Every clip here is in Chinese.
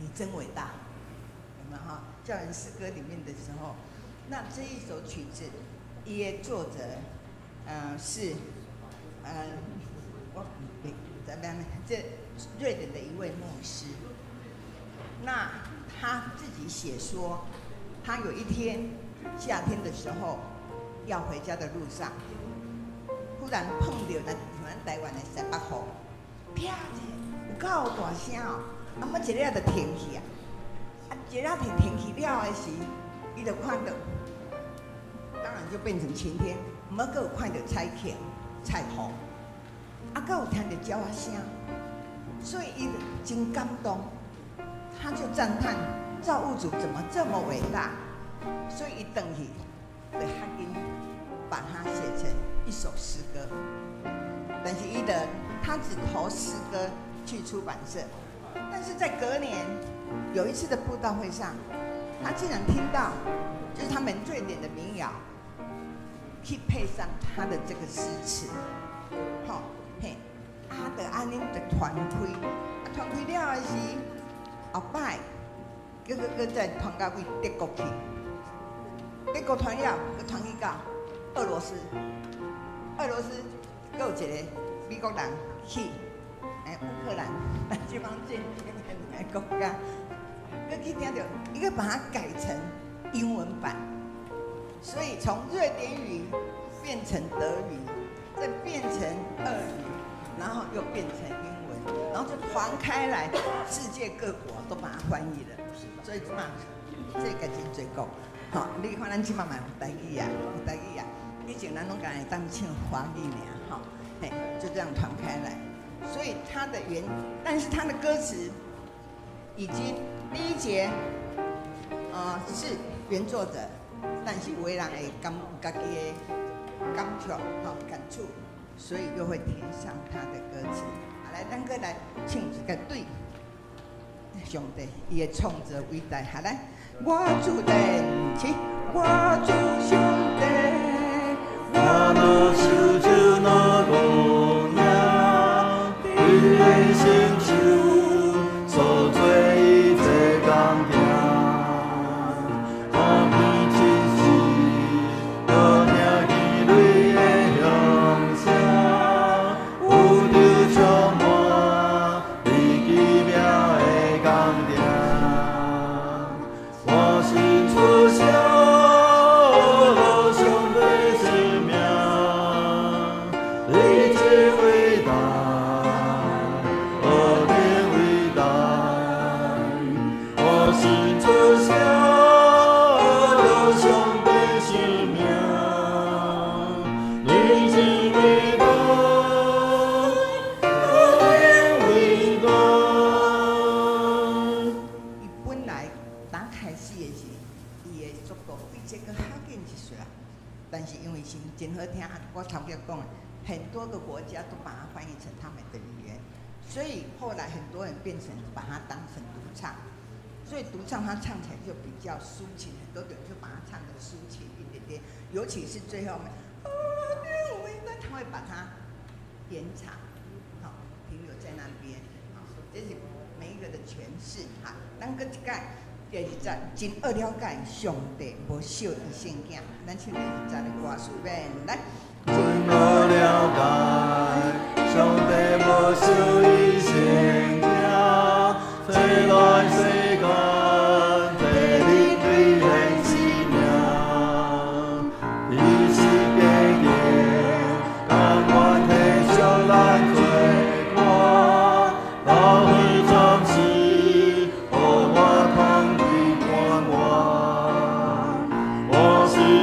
你真伟大，有没有哈？教人诗歌里面的时候，那这一首曲子，伊的作者，是，我怎么样呢？这瑞典的一位牧师，那他自己写说，他有一天夏天的时候要回家的路上，忽然碰到咱台湾的西北风，啪一下，有够大声哦！啊，么一下就停去啊！啊，一下停去了的时，伊就看到，当然就变成晴天，毋过阁有看到彩虹、彩虹，啊，阁有听到鸟仔声，所以伊真感动，他就赞叹造物主怎么这么伟大，所以伊回去就较紧把它写成一首诗歌，但是他只投诗歌去出版社。但是在隔年有一次的布道会上，他竟然听到，就是他们瑞典的民谣，去配上他的这个诗词，吼嘿，就安尼就传开，传开了的时，后摆，搁再传到去德国去，德国传了，搁传去到俄罗斯，俄罗斯搁有一个美国人去。乌克兰，这帮渐渐的国家，我去听到，伊个把它改成英文版，所以从瑞典语变成德语，再变成俄语，然后又变成英文，然后就传开来，世界各国都把它翻译了。所以嘛，这个真最高。好，你看咱即马嘛有台语啊，有台语啊，以前咱拢讲会当唱华语尔，哈，嘿，就这样传开来。所以它的但是它的歌词已经第一节，是原作者，但是有的人会家己的感触、感触，所以又会填上他的歌词。好，来，咱个来唱一个对上帝，伊的创造伟大。好来，我主人起，我主上帝，我若受着那个。你的成就，所做一切工程，我面真是多听见你的响声，有着充满你奇妙的工程，我心出声，上帝生命，你真伟大。但是因为是真好听，我头先讲，很多个国家都把它翻译成他们的语言，所以后来很多人变成把它当成独唱，所以独唱它唱起来就比较抒情，很多人就把它唱得抒情一点点，尤其是最后面，他会把它延长，好，停留在那边，好，这是每一个的诠释，哈，咱搁一改。第二节真恶了解上帝无少伊圣囝，咱唱第二节的歌词面来。真恶了解上帝无少伊圣囝，世来世间地你对人之命，伊是家己，甘愿替上咱做我，老去暂时，互我通。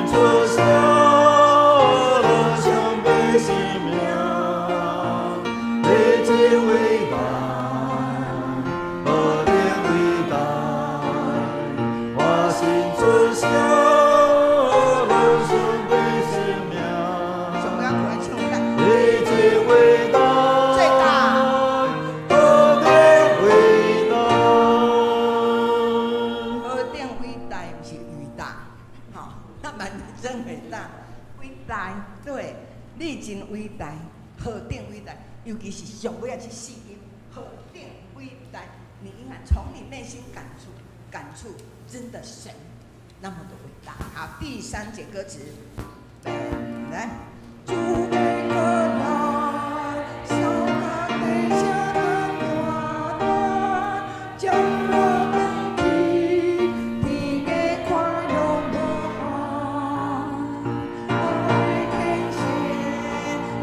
出声，上帝生命，你真伟大，何等伟大！我心出声，上帝生命，上帝我唱一下，你真伟大，最大，何等伟大！何等伟大，不是伟大，好。蛮真伟大，伟大，对，你真伟大，何等伟大！尤其是上尾啊，这四音，何等伟大！你应该从你内心感触，真的神那么的伟大。好，第3节歌词，来。主的来，小大地下的大大，将我登记，天的快乐无限，爱天线，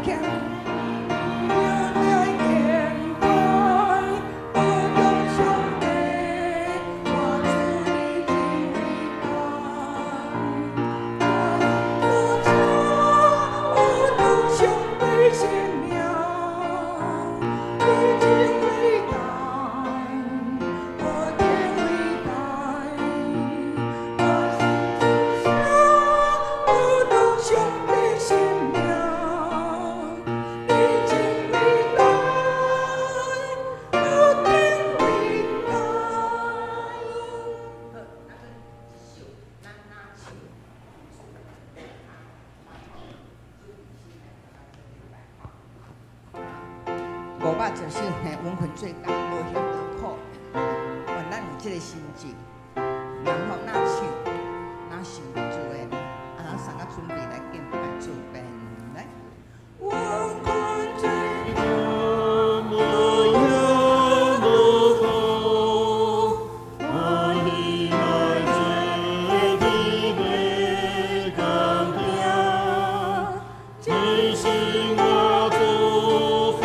强要来天台，我用上帝，我主你真伟大。500首温魂最高，无晓得苦，换咱有这个心境，然后哪唱哪想主的，咱三个准备来敬拜主呗，来。温魂最高，无晓得苦，我已来这地被干掉，只是我祝福。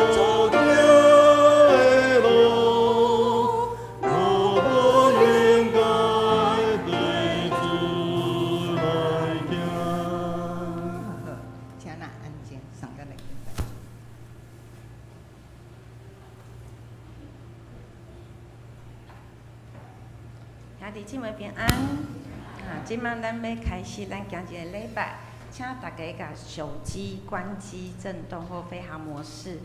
兄弟姊妹平安。今晚咱要开始咱今一个礼拜，请大家甲手机关机震动或飞行模式。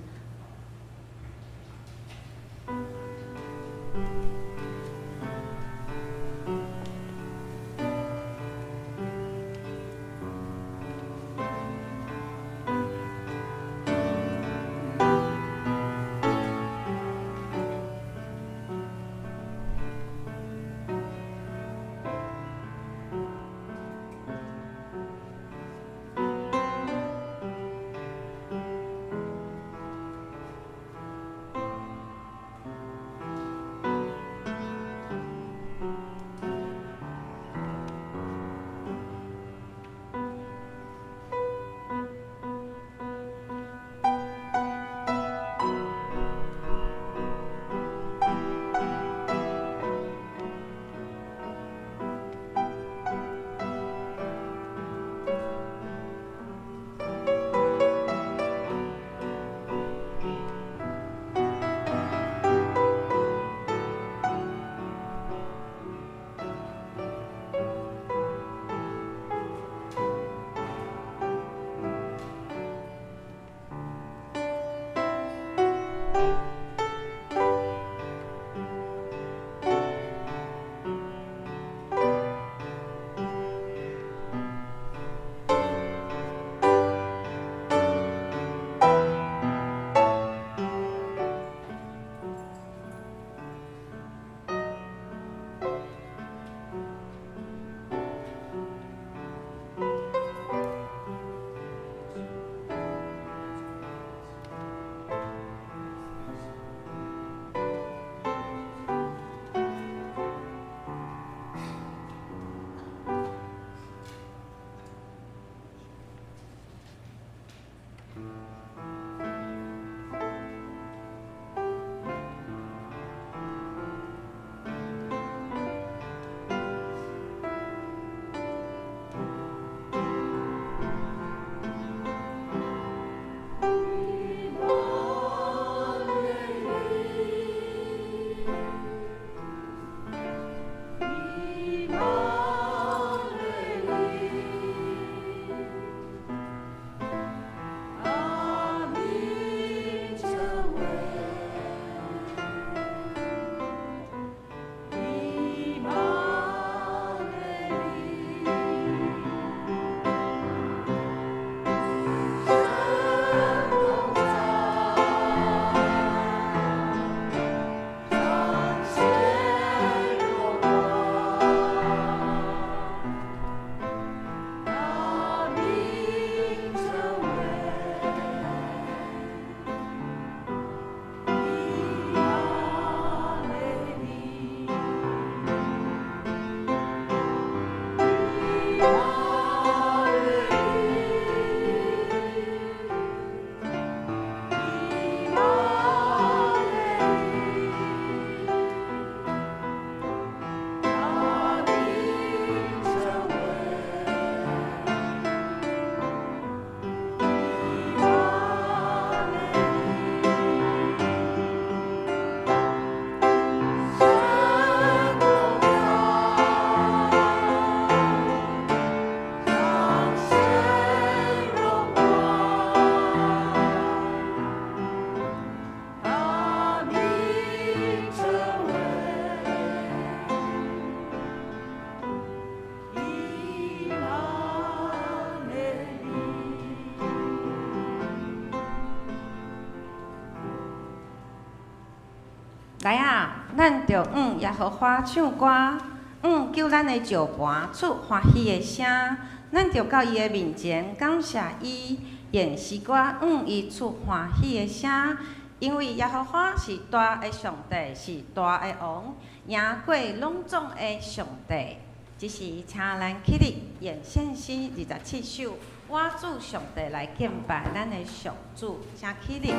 来啊，咱着耶和华唱歌，叫咱的石盘出欢喜的声。咱着到伊的面前感谢伊，愿诗歌伊出欢喜的声。因为耶和华是大的上帝，是大的王，赢过拢总的上帝。这时，请咱起立，演献诗27首，我主上帝来敬拜咱的上主，请起立。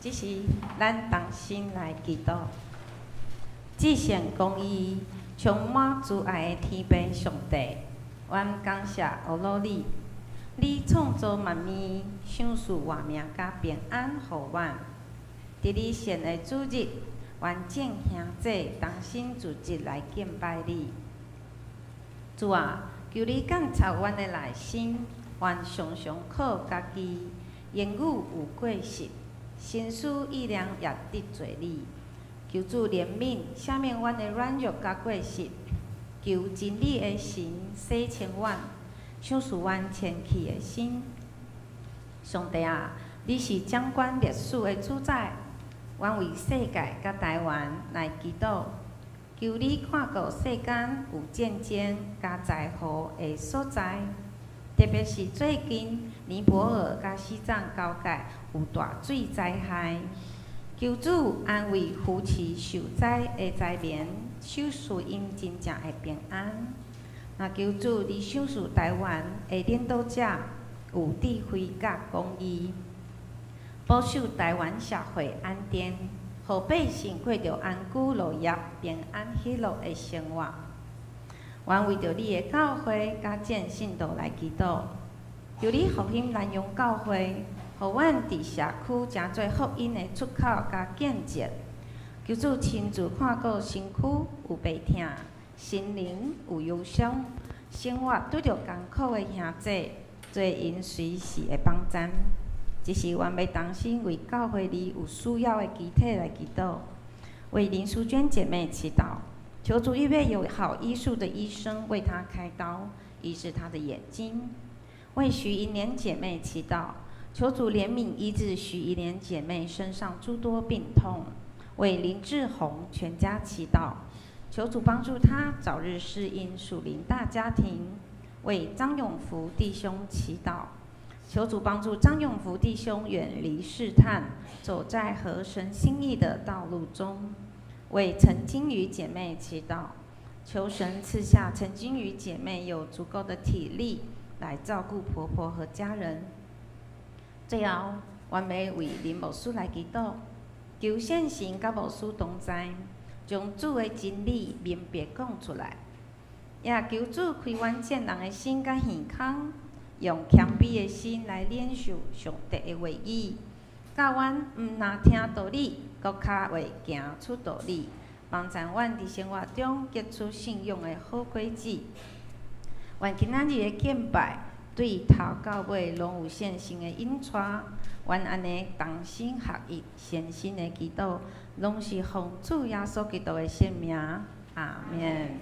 这是咱同心来祈祷，至善公义、充满慈爱的天父上帝，阮感谢俄罗你，你创造万物，享受活命甲平安，互阮。伫你善的主日，愿众兄弟同心自节来敬拜你。主啊，求你检察阮的内心，愿常常靠家己，言语有过失。心思意念也得罪你，求主怜悯，赦免阮的软弱甲过失，求真理的神洗清阮，赏赐阮前去的心。上帝啊，你是掌管历史的主宰，阮为世界甲台湾来祈祷，求你看顾世间有战争甲灾祸的所在，特别是最近尼泊尔甲西藏交界有大水灾害，求主安慰夫妻受灾的灾民，赏赐因真正的平安。那求主你赏赐台湾的领导者有智慧甲公义，保守台湾社会安定，互百姓过着安居乐业、平安喜乐的生活。阮为着你的教会甲建信徒来祈祷，求你复兴南洋教会，互阮伫社区诚侪福音的出口甲见证。求主亲自看顾身躯有病痛，心灵有忧伤，生活拄着艰苦的兄弟，做因随时的帮衬。只是阮要当心为教会里有需要的肢体来祈祷，为林淑娟姐妹祈祷，求主预备有好医术的医生为她开刀，医治她的眼睛。为徐一莲姐妹祈祷，求主怜悯医治徐一莲姐妹身上诸多病痛。为林志宏全家祈祷，求主帮助他早日适应属灵大家庭。为张永福弟兄祈祷，求主帮助张永福弟兄远离试探，走在合神心意的道路中。为陈金宇姐妹祈祷，求神赐下陈金宇姐妹有足够的体力来照顾婆婆和家人。最后，我们要为林牧师来祈祷。求圣神甲牧师同在，将主的真理明白讲出来，也求主开阮见人的心甲耳孔，用谦卑的心来领受上帝的话语，教阮毋但听道理，搁较会行出道理，帮助阮伫生活中结出信用的好果子。愿今仔日的敬拜，对头到尾拢有圣神的引带。阮安尼同心合意、诚心的祈祷，拢是奉主耶稣基督的圣名，阿免。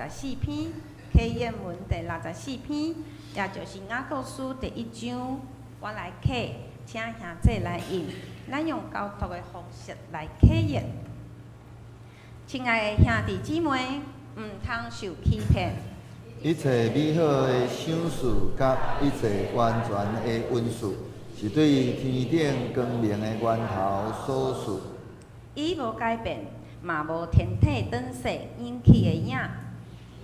64篇，K 英文第64篇，也就是雅各书第1章。我来刻，请兄弟来印，咱用交托的方式来刻印。亲爱的兄弟姊妹，毋通受欺骗。一切美好的赏赐，甲一切完全的恩赐，是对天顶光明的源头所赐。伊无改变，嘛无天体转世引起的影。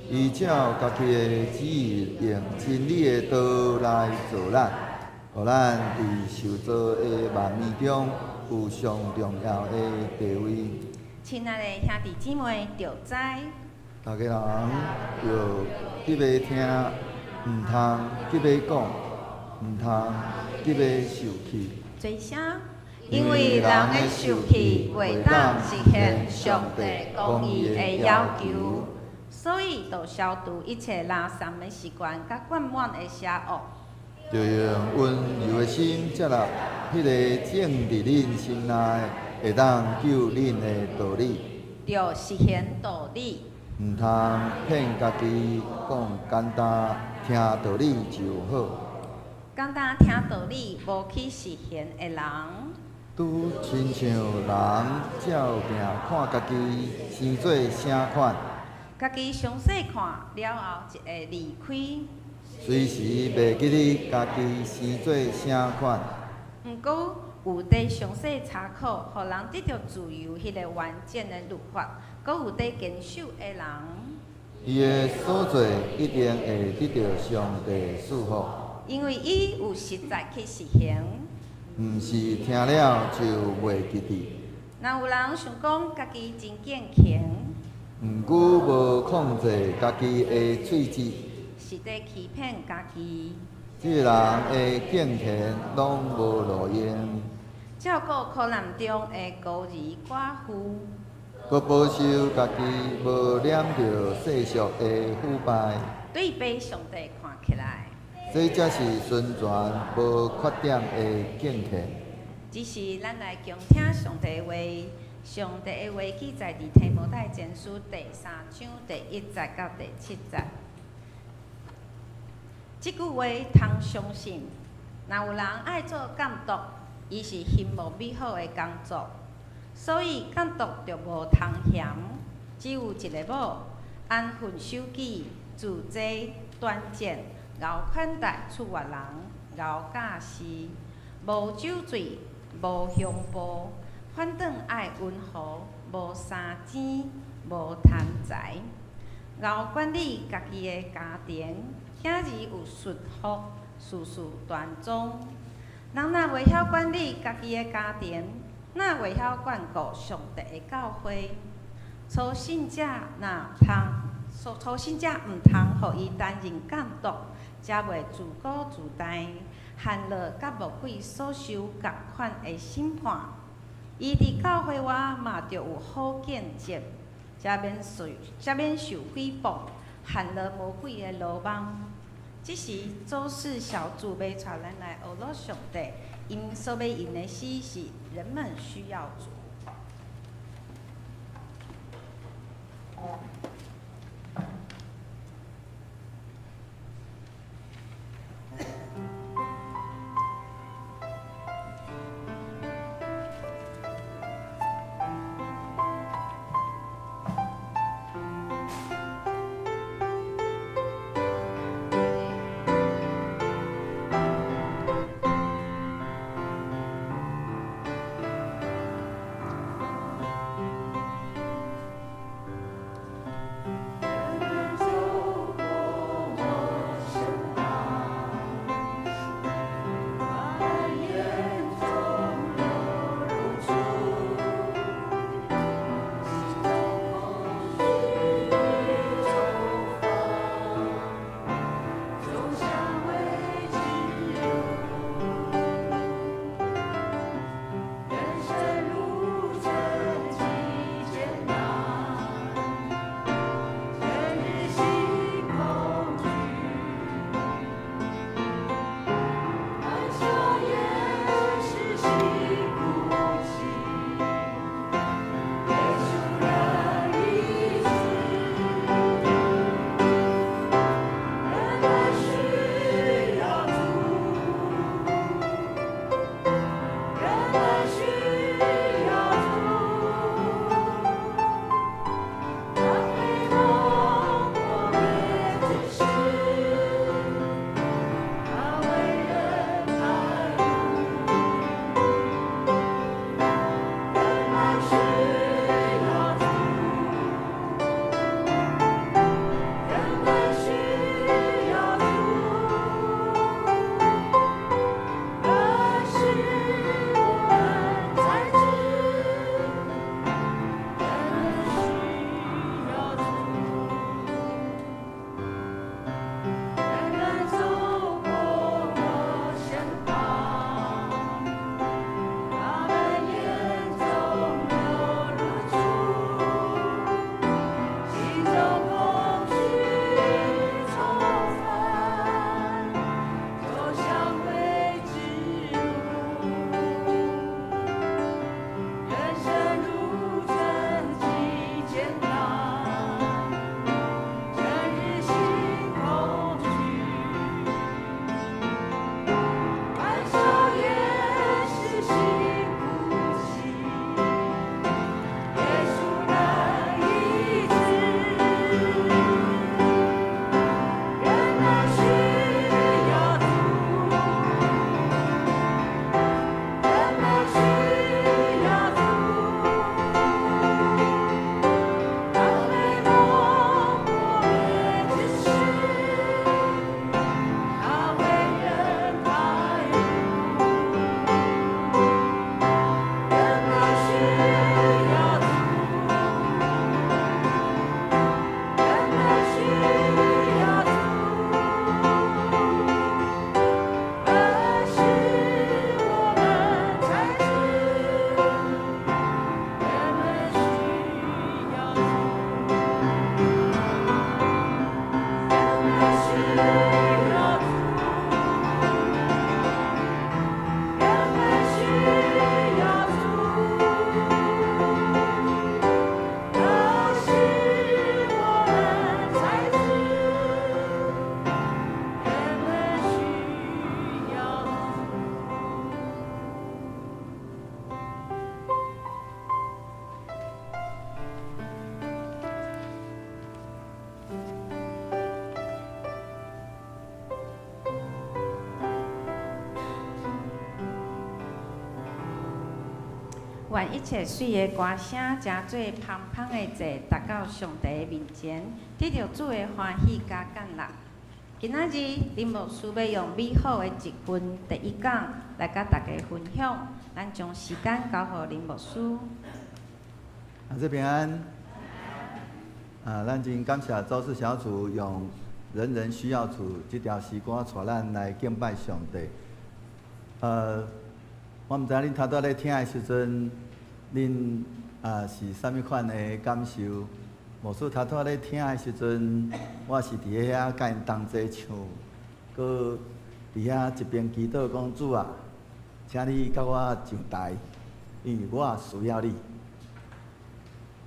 依照家己的旨意，用真理的道来做咱，互咱伫受造的万物中有上重要的地位。亲爱的兄弟姊妹，着知，大家人要急要听，毋通急要讲，毋通急要受气。做啥？因为人的受气袂当实现上帝公义的要求。所以，就消除一切垃圾的习惯，甲惯满的邪恶。就用温柔的心接纳迄个种伫恁心内，会当救恁的道理。要实现道理。毋通骗家己，讲简单，听道理就好。简单听道理，无去实现的人，拄亲像人照镜看家己生做啥款。家己详细看了后，就会离开。随时袂记哩家己生做啥款。毋过有伫详细查考，互人得到自由，迄个完整的律法，搁有伫坚守的人，伊的所做一定会得到上帝祝福。因为伊有实在去实行。毋是听了就袂记得。若有人想讲家己真健强，毋过无控制家己的喙舌，是在欺骗家己。即个人的敬虔拢无路用，照顾苦难中的孤儿寡妇，佮保守家己无染着世俗的腐败。对被上帝看起来。这才是宣传无缺点的敬虔。只是咱来强听上帝的话，上帝的话记载伫提摩太前书第3章第1节到第7节。即句话通相信，若有人爱做监督，伊是心无美好的工作，所以监督就无通嫌。只有一个某，安分守己，自制端正，贤款待厝外人，贤教事，无酒醉，无凶暴，反倒爱温和，无三尖，无贪财，贤管理家己的家庭，囝儿有顺服，事事端庄。人若袂晓管理家己的家庭，哪袂晓管顾上帝的教会？初信者初信者毋通，互伊担任监督，才袂自高自大，hand了甲魔鬼所受共款的审判。伊伫教会外嘛，着有好见证，才免受诽谤，hand了魔鬼的罗网。即时做事小组要带咱来学乐上帝，因所要因的事是人们需要做。愿一切水的歌声，真做芳芳的坐，达到上帝的面前，得到主的欢喜加感纳。今仔日，林牧师要用美好的一份第一讲来甲大家分享，咱将时间交予林牧师。这平安。咱真感谢周氏小组用“人人需要主”这条诗歌带咱来敬拜上帝。我毋知影恁头拄咧听的时阵，恁是啥物款的感受？牧师头拄咧听的时阵，我是伫遐甲因同齐唱，搁伫遐一边祈祷讲主啊，请你甲我上台，因为我需要你。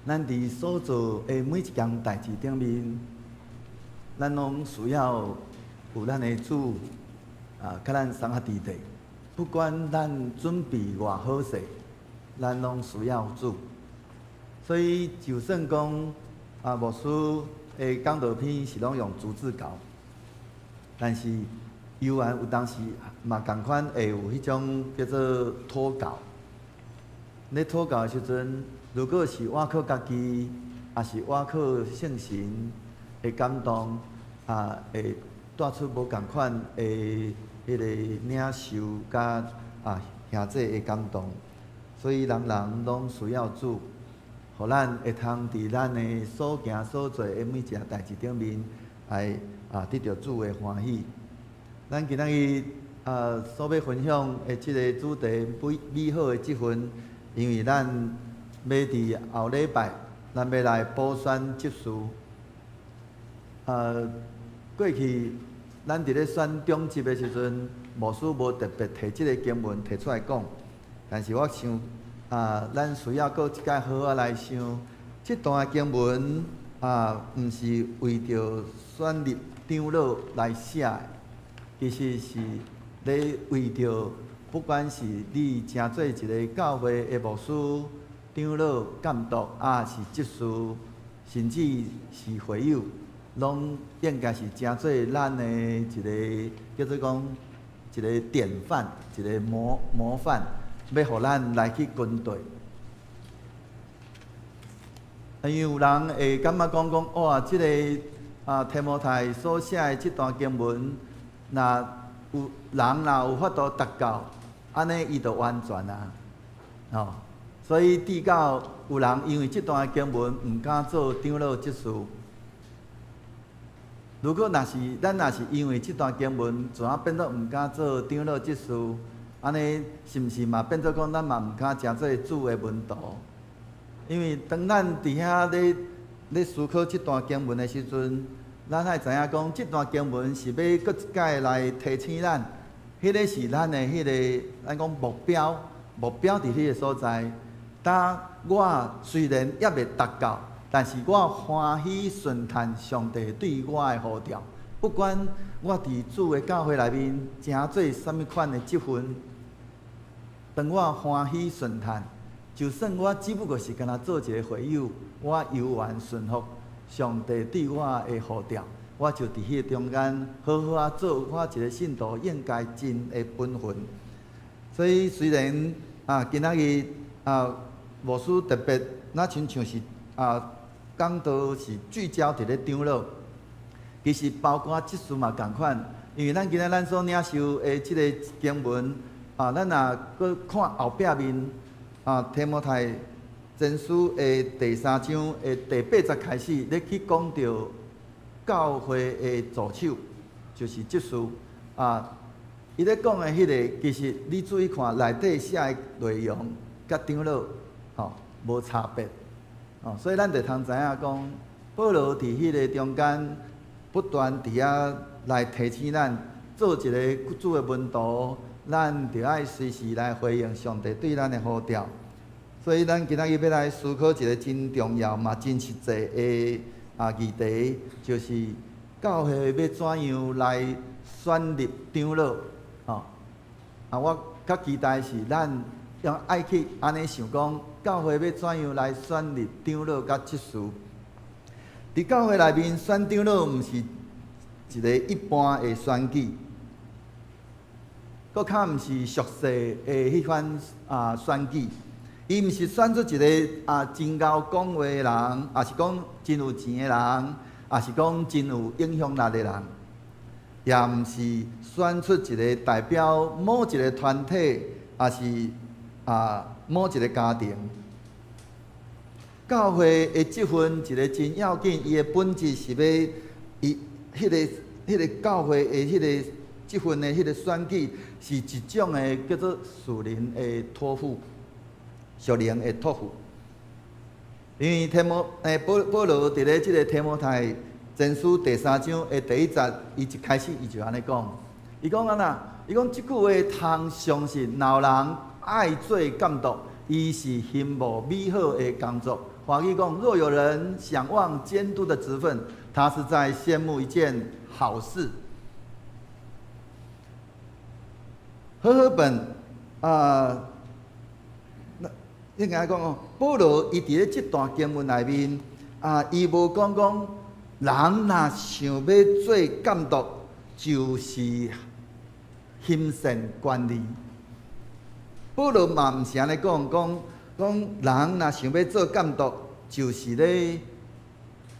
咱伫所做的每一件代志顶面，咱拢需要有咱的主甲咱送较伫地。不管咱准备偌好势，咱拢需要主。所以就算讲牧师的讲道篇是拢用逐字稿，但是犹原有当时嘛共款会有迄种叫做脱稿。咧脱稿的时阵，如果是我靠家己，也是我靠圣神的感动，会带出无共款的迄个领受甲兄弟的感动。所以人人拢需要主，互咱会通伫咱的所行所做的每一件代志顶面，来得到主的欢喜。咱今仔日所要分享的即个主题美好的积分，因为咱要伫后礼拜，咱要来补选执事。过去咱伫咧选中执的时阵，牧师无特别摕即个经文摕出来讲，但是我想咱需要搁一摆好好来想，即段经文毋是为着选立长老来写的，其实是咧为着不管是你诚做一个教会的牧师、长老、监督，是执事，甚至是会友，拢应该是诚做咱的一个叫做讲一个典范，一个模范，要互咱来去跟对。因为有人会感觉讲哇，即个提摩太所写的即段经文，若有法度达到，安尼伊就完全啊，所以直到有人因为即段经文毋敢做长老执事。如果咱若是因为即段经文，怎变做毋敢做长老执事，安尼是毋是嘛变做讲咱嘛毋敢诚做主的门徒？因为当咱伫遐咧思考即段经文的时阵，咱爱知影讲，即段经文是要搁一摆来提醒咱，迄个是咱的迄个咱讲目标伫迄个所在。当我虽然还未达到，但是我欢喜顺叹上帝对我的呼召。不管我伫主的教会内面诚做啥物款的积分，当我欢喜顺叹。就算我只不过是干那做一个会友，我犹原顺服上帝对我的呼召，我就伫迄个中间好好做我一个信徒应该尽的本分。所以虽然今仔日牧师特别亲像是讲道是聚焦伫咧长老，其实包括执事嘛共款，因为咱今仔咱所领受的即个经文咱若搁看后壁面。提摩太前书的第3章的第8节开始，咧去讲到教会的助手，就是执事。伊咧讲的迄个，其实你注意看内底写的内容，甲长老无差别。所以咱就通知影讲，保罗伫迄个中间不断伫遐来提醒咱，做一个主的门徒。咱就爱随时来回应上帝对咱的呼召，所以咱今仔日要来思考一个真重要嘛、真实际的议题，就是教会要怎样来选立长老。我较期待是咱用爱去安尼想讲，教会要怎样来选立长老甲执事。伫教会内面选长老，毋是一个一般的选举。搁较毋是俗世的迄款选举，伊毋是选出一个真够讲话的人，也是讲真有钱的人，也是讲真有影响力的人，也毋是选出一个代表某一个团体，也是某一个家庭。教会的这份一个真要紧，伊的本质是要伊迄个教会的迄个这份的迄个选举，是一种的叫做属灵的托付，属灵的托付。因为保罗伫咧即个提摩太前书第3章的第1节，伊一开始伊就安尼讲，伊讲安那，伊讲即句话通相信，若有人爱做监督，伊是行无美好的工作。华语讲，若有人想望监督的职分，他是在羡慕一件好事。和合本应该讲哦，保罗伊伫咧即段经文内面伊无讲人若想要做监督，就是行善管理。保罗嘛毋是安尼讲人若想要做监督，就是咧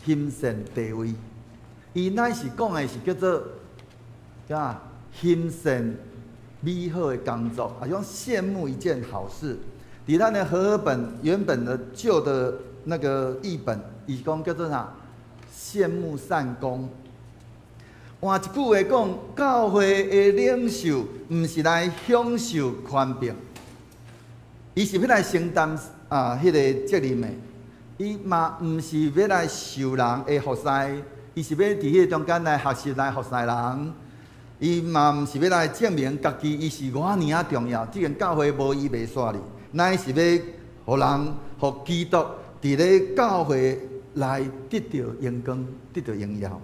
行善地位。伊乃是讲的是叫做行善美好的工作，啊，用羡慕一件好事。伫咱的和合本原本的旧的那个译本，伊讲叫做啥？羡慕善功。换一句话讲，教会的领袖毋是来享受权柄，伊是要来承担迄个责任的。伊嘛毋是要来受人的服侍，伊是要伫迄个中间来学习来服侍人。伊嘛毋是要来证明家己，伊是偌尼啊重要。既然教会无伊袂煞哩，乃是要互人、互基督伫咧教会来得到荣光、得到荣耀。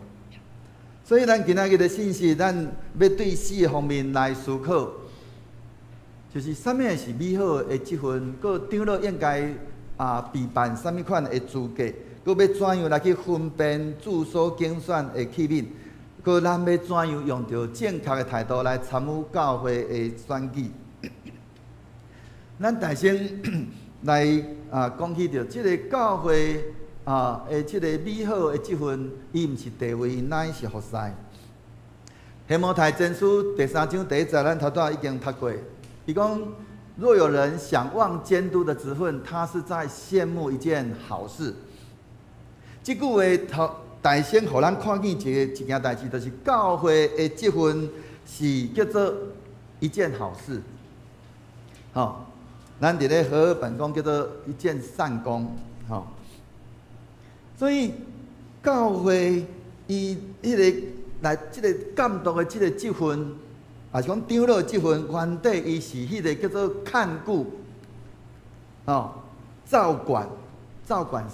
所以咱今仔日的信息，咱要对4个方面来思考，就是啥物是美好的即份，个长老应该备办啥物款的资格，个要怎样来去分辨主所竞选的器皿，个咱要怎样用着正确的态度来参与教会的选举。咱大先来讲起着即个教会的即个美好的即份，伊毋是地位，乃是服侍。提摩太前书第3章第1节，咱头拄已经读过。伊讲，若有人想望监督的职分，他是在羡慕一件好事。即句话大先互咱看见一件代志，就是教会的即份是叫做一件好事。咱伫咧和合本讲叫做一件善功，所以教会伊迄个来即个监督的即个职分，也是讲长老职分，原底伊是迄个叫做看顾，照管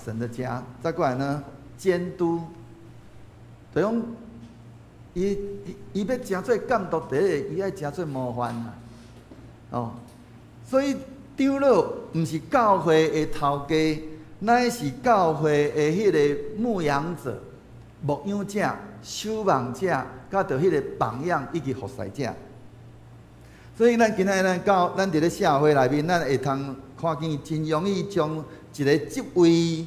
神的家。再过来呢，监督，就讲伊要诚做监督，第一伊爱诚做模范所以长老毋是教会的头家，乃是教会的迄个牧养者、牧养者、守望者，甲着迄个榜样以及服侍者。所以咱今仔咱伫咧社会内面，咱会通看见真容易将一个职位也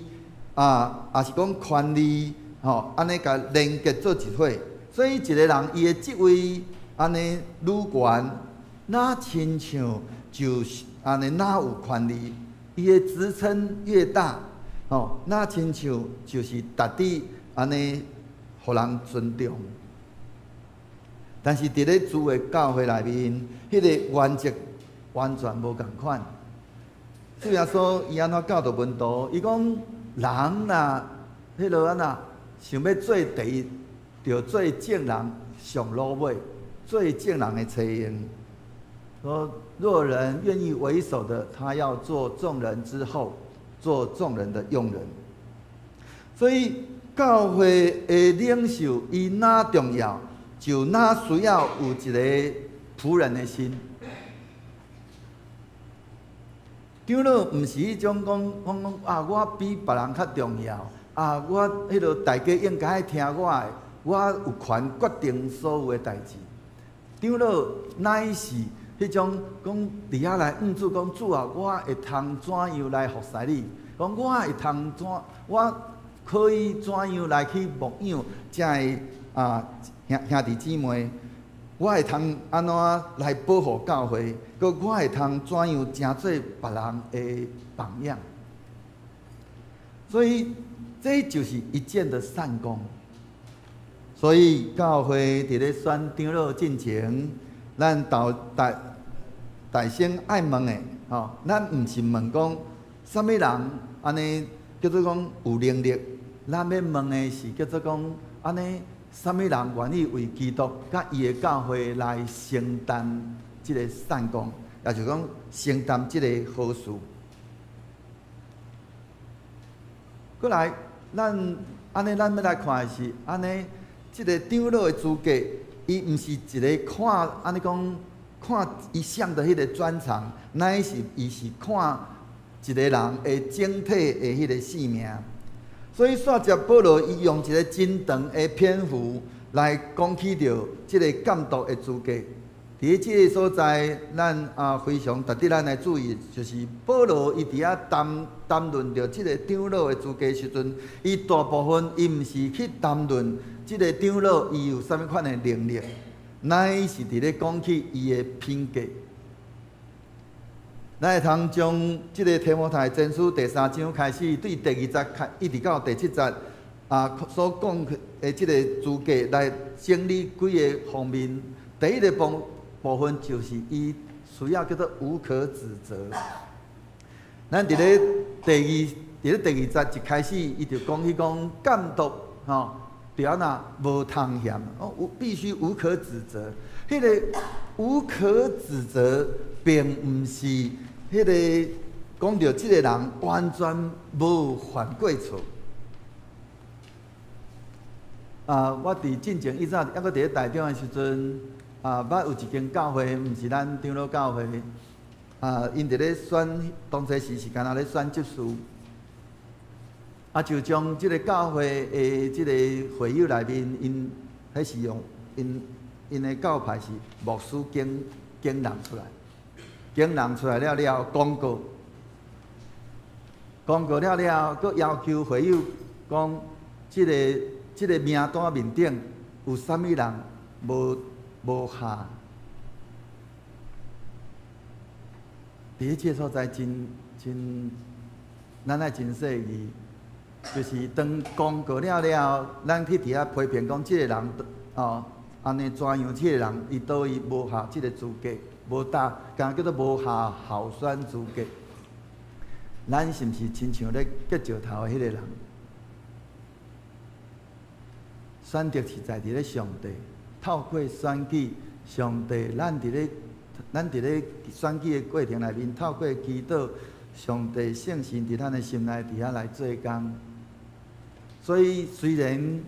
是讲权力安尼甲连结做一伙。所以一个人伊的职位安尼愈悬，哪亲像就是安尼哪有权力，伊的职称越大，那亲像就是值得安尼，互人尊重。但是伫咧主的教会内面，迄个原则完全无共款。主耶稣伊安怎教导门徒？伊讲人若迄落安那想要做第一，着做正人上路尾，做正人的妻用。说若人愿意为首的，他要做众人之后，做众人的用人。所以教会的领袖伊哪重要，就哪需要有一个仆人的心。长老毋是迄种讲我比别人较重要我迄落大家应该听我的，我有权决定所有的代志。长老乃是迄迄种讲伫遐来主讲主啊，我会通怎样来服侍你？讲我会通我可以怎样来去牧养遮个兄弟姊妹？我会通安怎来保护教会？佮我会通怎样成做别人的榜样？所以这就是一件的善功。所以教会伫咧选长老进前，咱大先爱问的吼，咱毋是问讲啥物人安尼叫做讲有能力，咱要问的是叫做讲安尼啥物人愿意为基督甲伊的教会来承担即个善功，也就是讲承担即个好事。过来，咱要来看的是安尼。即个长老的资格，伊毋是一个看安尼讲，看伊上的迄个专长，乃是伊是看一个人的整体的迄个性命。所以煞接保罗伊用一个真长的篇幅来讲起着即个监督的资格。伫即个所在，咱非常值得咱来注意，就是保罗伊伫遐谈论着即个长老的资格时阵，伊大部分伊毋是去谈论。即个长老伊有啥物款的能力，乃是伫咧讲起伊的品格。咱会通将即个提摩太前书第3章开始，对第2节一直到第7节所讲的即个资格来整理几个方面。第一个部分就是伊需要叫做无可指责。咱伫咧第2节一开始，伊就讲起讲监督吼。对啊，那无通嫌必须无可指责。迄个无可指责，并毋是迄个讲到即个人完全无犯过错。我伫进前以前，抑搁伫咧台中的时阵，捌有一间教会，毋是咱长老教会，因伫咧选，当初是干那咧选执事。就将即个教会的即个会友内面，因迄是用因的教派是牧师经人出来，经人出来了公告了，佮要求会友讲，即个名单面顶有啥物人无下，伫即个所在真，咱爱真细意。就是当公告了，咱去伫遐批评讲，即个人安尼怎样？即个人伊倒伊无合即个资格，无达，敢叫做无合候选资格。咱是毋是亲像咧结石头的迄个人？选择是在伫咧上帝，透过选举，上帝咱伫咧选举的过程内面，透过祈祷，上帝圣神伫咱的心内伫遐来做工。所以，虽然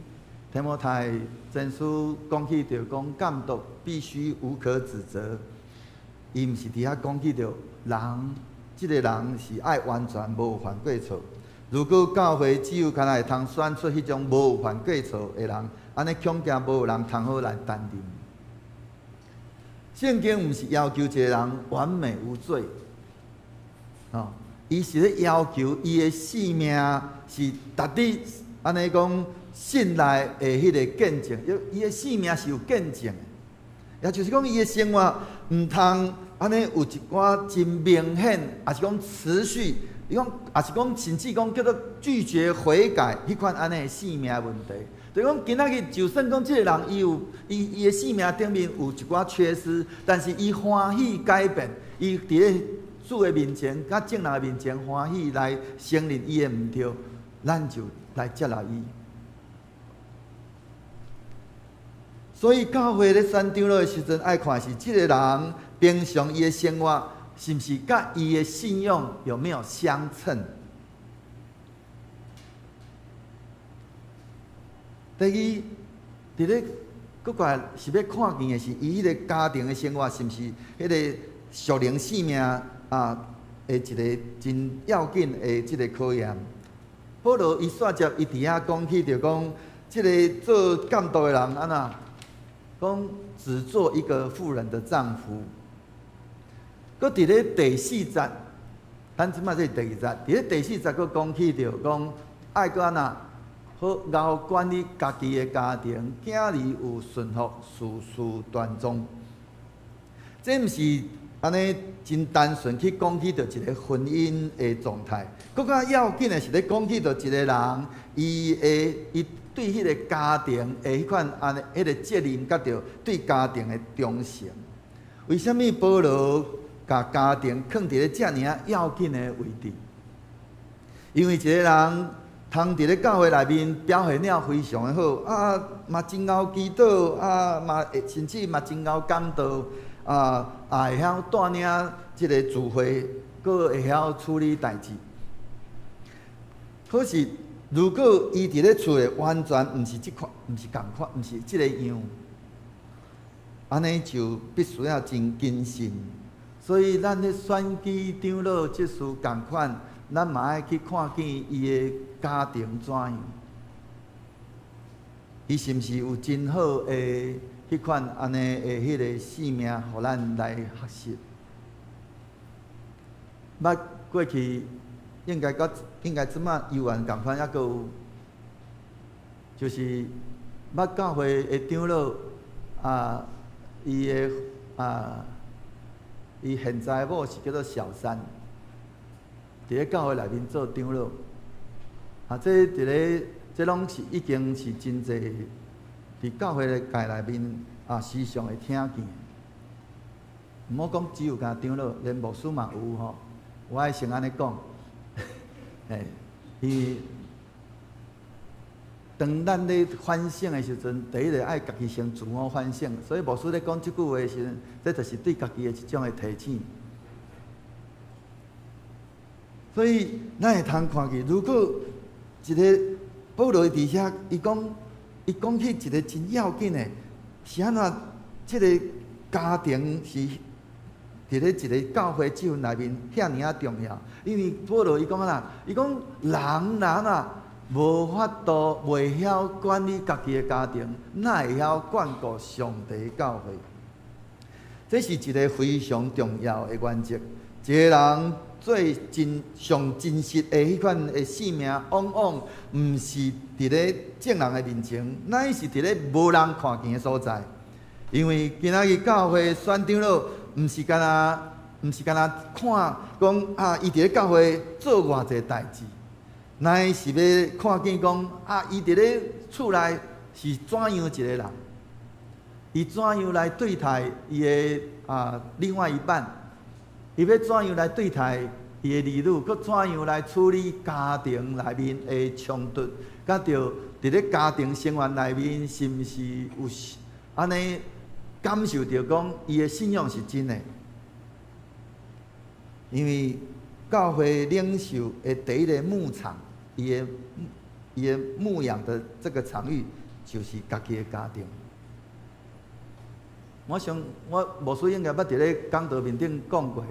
提摩太前书讲起着讲监督必须无可指责，伊毋是伫遐讲起着人，即个人是爱完全无犯过错。如果教会只有敢若会通选出迄种无犯过错的人，安尼恐惊无有人通好来担任。圣经毋是要求一个人完美无罪，伊是咧要求伊的性命是达伫。安尼讲，信赖的迄个见证，伊的性命是有见证的，也就是讲，伊的生活毋通安尼有一寡真明显，也是讲持续，伊讲也是讲甚至讲叫做拒绝悔改，迄款安尼的性命问题。就讲今仔日，就算讲即个人伊的性命顶面有一寡缺失，但是伊欢喜改变，伊伫咧主的面前、甲众人的面前欢喜来承认伊的毋对，咱就来接纳伊。所以教会咧选长老的时阵，爱看是即个人平常伊的生活是毋是甲伊的信用有没有相称。第二，伫咧搁个是要看见的是伊迄个家庭的生活是毋是迄个属灵生命的一个真要紧的即个考验。保罗伊煞接伊伫遐讲起着讲，即个做监督的人安怎讲，只做一个妇人的丈夫，搁伫咧第4节，咱即摆这第2节，伫咧第4节搁讲起着讲，爱搁安那好熬管理家己的家庭，囝儿有顺服，事事端庄。这毋是安尼真单纯去讲起着一个婚姻的状态，更较要紧的是咧讲起着一个人伊对迄个家庭的迄款安尼迄个责任，甲着对家庭的忠诚。为什么保罗甲家庭放伫咧遮尔啊要紧的位置？因为一个人通伫咧教会内面表现了非常的好，啊嘛真敖祈祷，啊嘛甚至嘛真敖讲道，会晓带领即个聚会，佫会晓处理代志。可是如果伊伫咧厝诶完全毋是即款，毋是共款，毋是即个样，安尼就必须要真谨慎。所以咱咧选举长老即事共款，咱嘛爱去看见伊诶家庭怎样，伊是毋是有真好诶迄款安尼诶迄个性命，互咱来学习。捌过去应该即摆幼儿共款，抑佫有，就是捌教会诶长老伊诶伊现在某是叫做小三，伫咧教会内面做长老，这伫咧这拢是已经是真济伫教会界内面时常会听见。毋好讲只有甲长老，连牧师嘛有吼。我爱先安尼讲，伊当咱咧反省的时阵，第一个爱家己先自我反省。所以牧师咧讲即句话的时阵，这就是对家己的一种的提醒。所以咱会通看见，如果一个保罗伫遐，伊讲起一个真要紧的，是安怎？即个家庭是伫咧一个教会纪文内面遐尔啊重要。因为保罗伊讲啊，伊讲人无法度袂晓管理家己的家庭，哪会晓管顾上帝的教会？这是一个非常重要的原则。一个人最上真实的迄款的性命，往往毋是伫咧正人的面前，乃是伫咧无人看见的所在。因为今仔日教会选长老，毋是干那看讲伊伫咧教会做偌济代志，乃是要看见讲伊伫咧厝内是怎样一个人，伊怎样来对待伊的另外一半，伊要怎样来对待伊的儿女，佮怎样来处理家庭内面的冲突，甲着伫咧家庭生活内面是毋是有安尼感受到讲伊的信仰是真的。因为教会领袖的第一个牧场，伊的牧养的这个场域就是家己的家庭。我想我牧师应该捌伫咧讲道面顶讲过，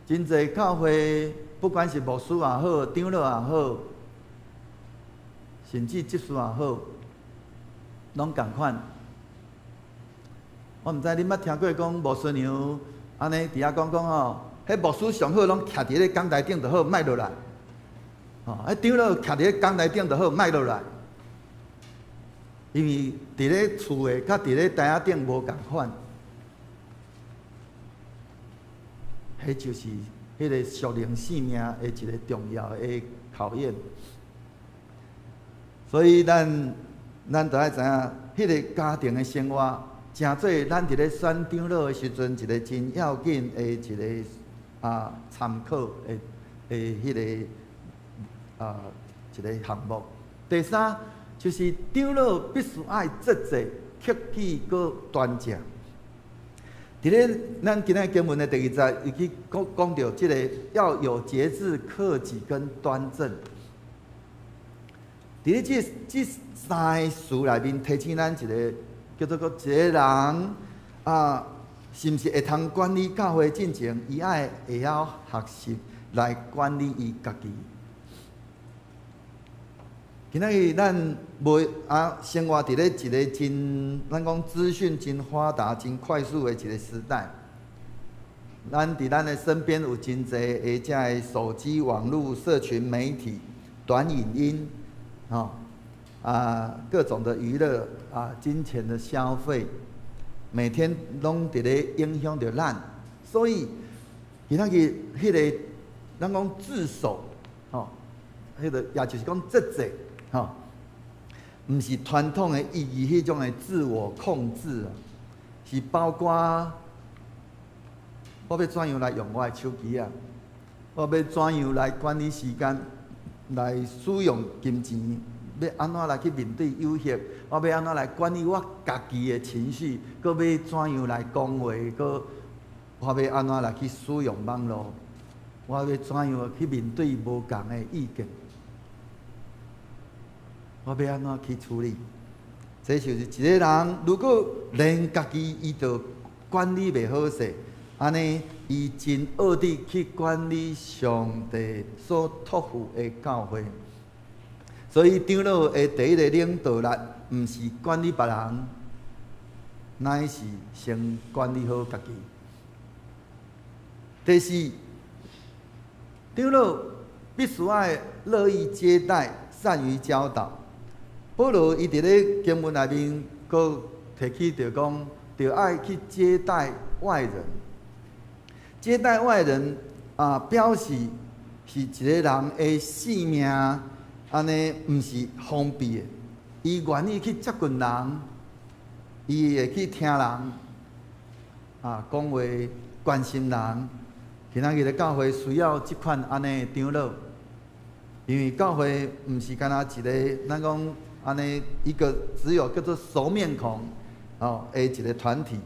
真侪教会不管是牧师也好，长老也好，甚至执事也好，拢共款。我毋知恁捌听过讲牧师娘安尼伫遐讲吼。迄牧师上好，拢徛伫咧讲台顶就好，莫落来。迄长老徛伫咧讲台顶就好，莫落来。因为伫咧厝诶，甲伫咧台仔顶无共款。迄就是迄个属灵性命的一个重要的考验。所以咱就爱知影，迄个家庭的生活，诚做咱伫咧选长老的时阵，一个真要紧的一个。参考的迄个一个项目。第三就是长老必须爱节制、克己佮端正。伫咧咱今仔经文的第2节，伊去讲到即个要有节制、克己跟端正。伫咧即三个词内面，提醒咱一个叫做一个人是毋是会通管理教会进程？伊会晓学习来管理伊家己。今仔日咱无生活伫咧一个真，咱讲资讯真发达、真快速的一个时代，咱伫咱的身边有真侪个遮的手机、网络、社群媒体、短影音，各种的娱乐金钱的消费，每天拢伫咧影响着咱，所以今仔日迄个咱讲自守，迄个也就是讲节制，毋是传统的意义迄种的自我控制，是包括我要怎样来用我的手机啊，我要怎样来管理时间，来使用金钱，要安怎来去面对有限，我要安怎来管理我家己的情绪，搁要怎样来讲话，搁我要安怎来去使用网络，我要怎样去面对无共的意见。我要安怎去处理？这就是一个人，如果连家己伊就管理袂好势，安尼伊真恶地去管理上帝所托付的教会。所以长老的第一个领导力，毋是管理别人，乃是先管理好家己。第四，长老必须要乐意接待，善于教导。保罗伊伫咧经文内面，佫提起着讲，着爱去接待外人。接待外人表示是一个人的性命，安尼毋是封闭的。伊愿意去接近人，伊会去听人讲话，关心人。今仔日的教会需要即款安尼的长老，因为教会毋是干那一个，咱讲。安尼一个只有叫做熟面孔的一个团体，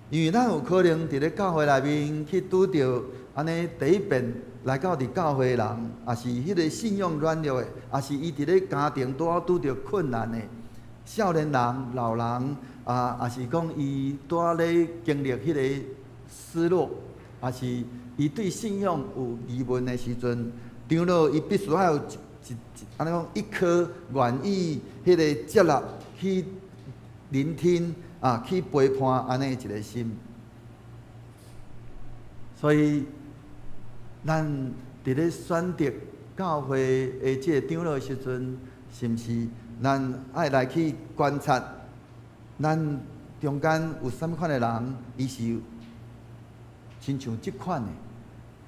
因为咱有可能伫咧教会内面去拄着安尼第一遍来到伫教会的人，也是迄个信仰软弱的，也是伊伫咧家庭拄着困难的少年人、老人也是讲伊咧经历迄个失落，也是伊对信仰有疑问的时阵，长老伊必须要有。安尼讲，一颗愿意迄个接纳、去聆听去陪伴安尼一个心。所以，咱伫咧选择教会的即个长老的时阵，是毋是咱爱来去观察，咱中间有啥物款的人，伊是亲像即款的。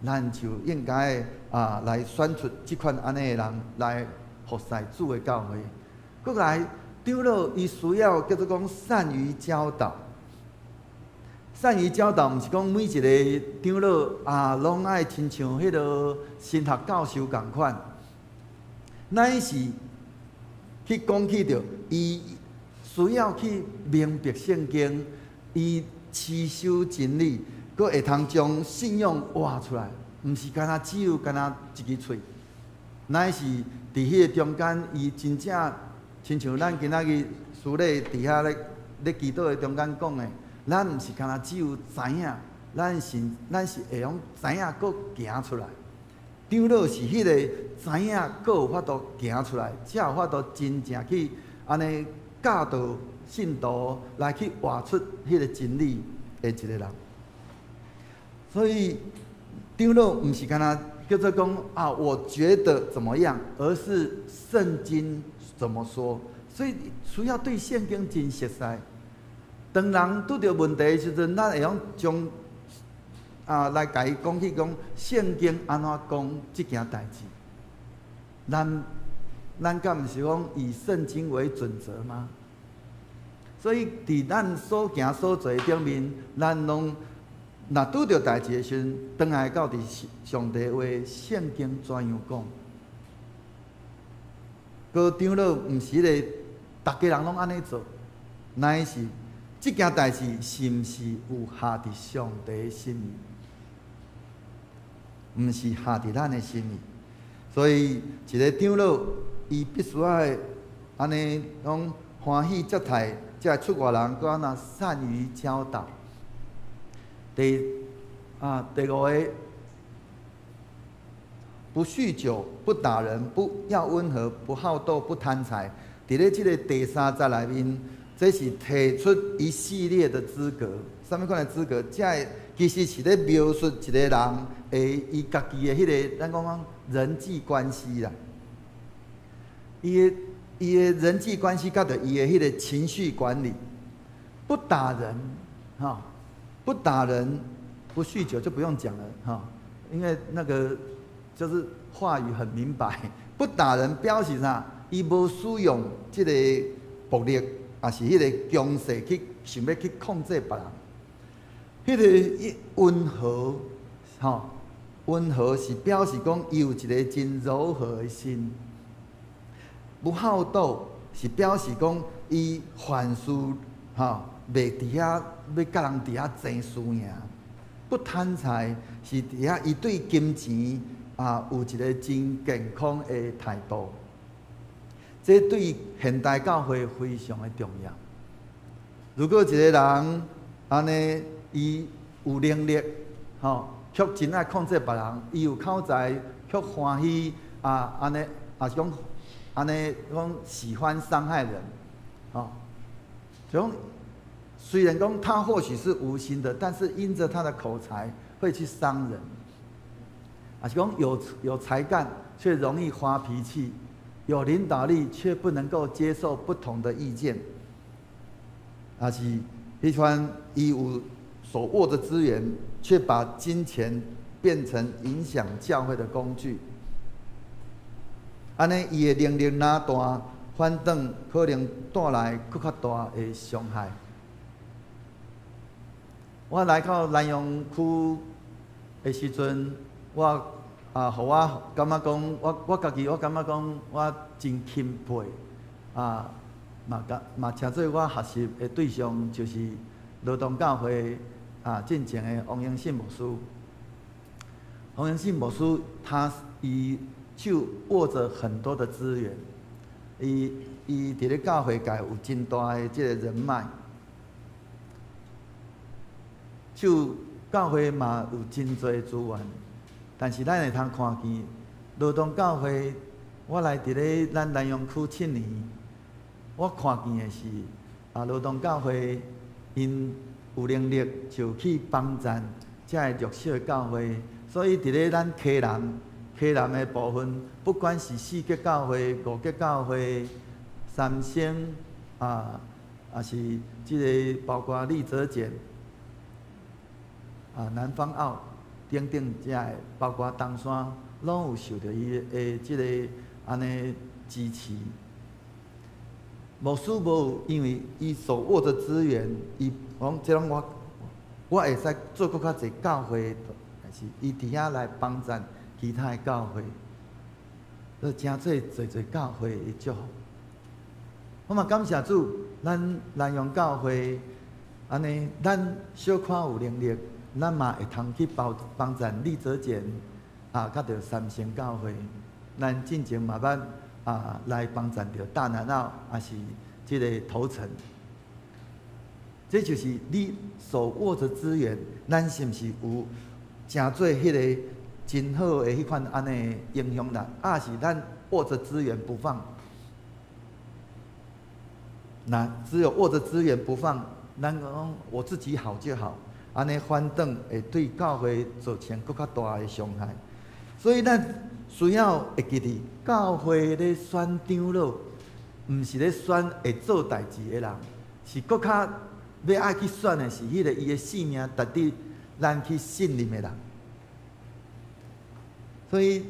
咱就应该来选出即款安尼的人来服侍主的教会。过来，长老伊需要叫做讲善于教导。善于教导，毋是讲每一个长老拢爱亲像迄个神学教授共款，乃是去讲起着伊需要去明白圣经，伊持守真理。佫会通将信仰挖出来，毋是只有一支喙，乃是伫迄个中间，伊真正亲像咱今仔日师礼伫遐咧祈祷的中间讲的，咱毋是只有知影，咱是会用知影佫行出来。长老是迄个知影佫有法度行出来，才有法度真正去安尼教导信徒来去活出迄个真理的一个人。所以，长老毋是叫做讲我觉得怎么样，而是圣经怎么说。所以需要对圣经真熟悉。当人拄着问题的时阵，咱会用将来甲伊讲起讲圣经安怎讲即件代志。咱敢毋是讲以圣经为准则吗？所以伫咱所行所做顶面，咱拢。若拄着代志的时阵，转来到伫上帝话圣经怎样讲？个长老毋是个，逐家人拢安尼做，乃是即件代志是毋是有下伫上帝的心意？毋是下伫咱的心意。所以一个长老，伊必须要安尼讲欢喜接待，才会出外人，佮安那善于教导。第五个，不酗酒，不打人，不要温和，不好斗，不贪财。伫咧即个第三节内面，这是提出一系列的资格。什么款的资格？才会其实是咧描述一个人伊家己的迄个咱讲人际关系啦。伊的人际关系，甲着伊的迄个情绪管理，不打人，不打人，不酗酒就不用讲了，因为那个就是话语很明白，不打人表示啥？伊无使用即个暴力，也是迄个强势去想要去控制别人。迄个温和，温和是表示讲伊有一个真柔和的心。不好斗是表示讲伊凡事袂伫遐要甲人伫遐争输赢。不贪财是伫遐伊对金钱有一个真健康的态度。这对现代教会非常的重要。如果一个人安尼，伊有能力，却真爱控制别人，伊有口才，却欢喜安尼，也是讲安尼讲喜欢伤害人，就讲虽然讲他或许是无心的，但是因着他的口才会去伤人，也是讲有才干却容易发脾气。有领导力却不能够接受不同的意见，也是迄款伊有手握的资源，却把金钱变成影响教会的工具。安尼伊的能力哪大，反倒可能带来更较大的伤害。我来到南阳区的时阵，互我感觉讲，我家己我感觉讲，我真钦佩嘛请做我学习的对象，就是罗东教会进前的王永信牧师。王永信牧师，伊手握着很多的资源，伊伫咧教会界有真大的这个人脉，就教会嘛有真多资源。但是咱会通看见，罗东教会，我来伫咧咱南阳区7年，我看见的是罗东教会因有能力就去帮助遮个弱小的教会，所以伫咧咱溪南的部分，不管是4级教会、5级教会、三星也是即个包括立泽简南方澳。等等，遮个包括东山，拢有受到伊的即个安尼支持。牧师无因为伊所握的资源，伊讲即种我会使做更较侪教会，但是伊伫遐来帮助其他的教会，都真侪教会的祝福。我嘛感谢主，咱南阳教会安尼，咱小可有能力。咱嘛会通去帮助立泽简甲着三星教会，咱进前嘛捌来帮助着大南澳，也是即个头城。这就是你所握的资源，咱是毋是有真做迄个真好的迄款安尼影响力？是咱握着资源不放，那只有握着资源不放，咱讲我自己好就好。安尼反倒会对教会造成更较大的伤害，所以咱需要会记得，教会咧选长老，毋是咧选会做代志的人，是更较要爱去选的是迄个伊的性命值得咱去信任的人。所以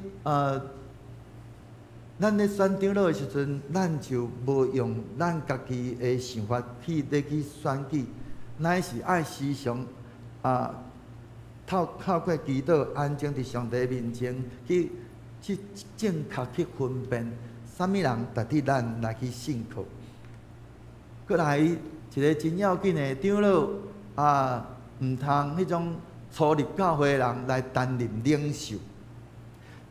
咱咧选长老的时阵，咱就无用咱家己的想法去选举，乃是爱时常。透过祈祷，安静伫上帝面前去正确去分辨，啥物人值得咱来去信靠。过来一个真要紧的长老毋通迄种初入教会的人来担任领袖。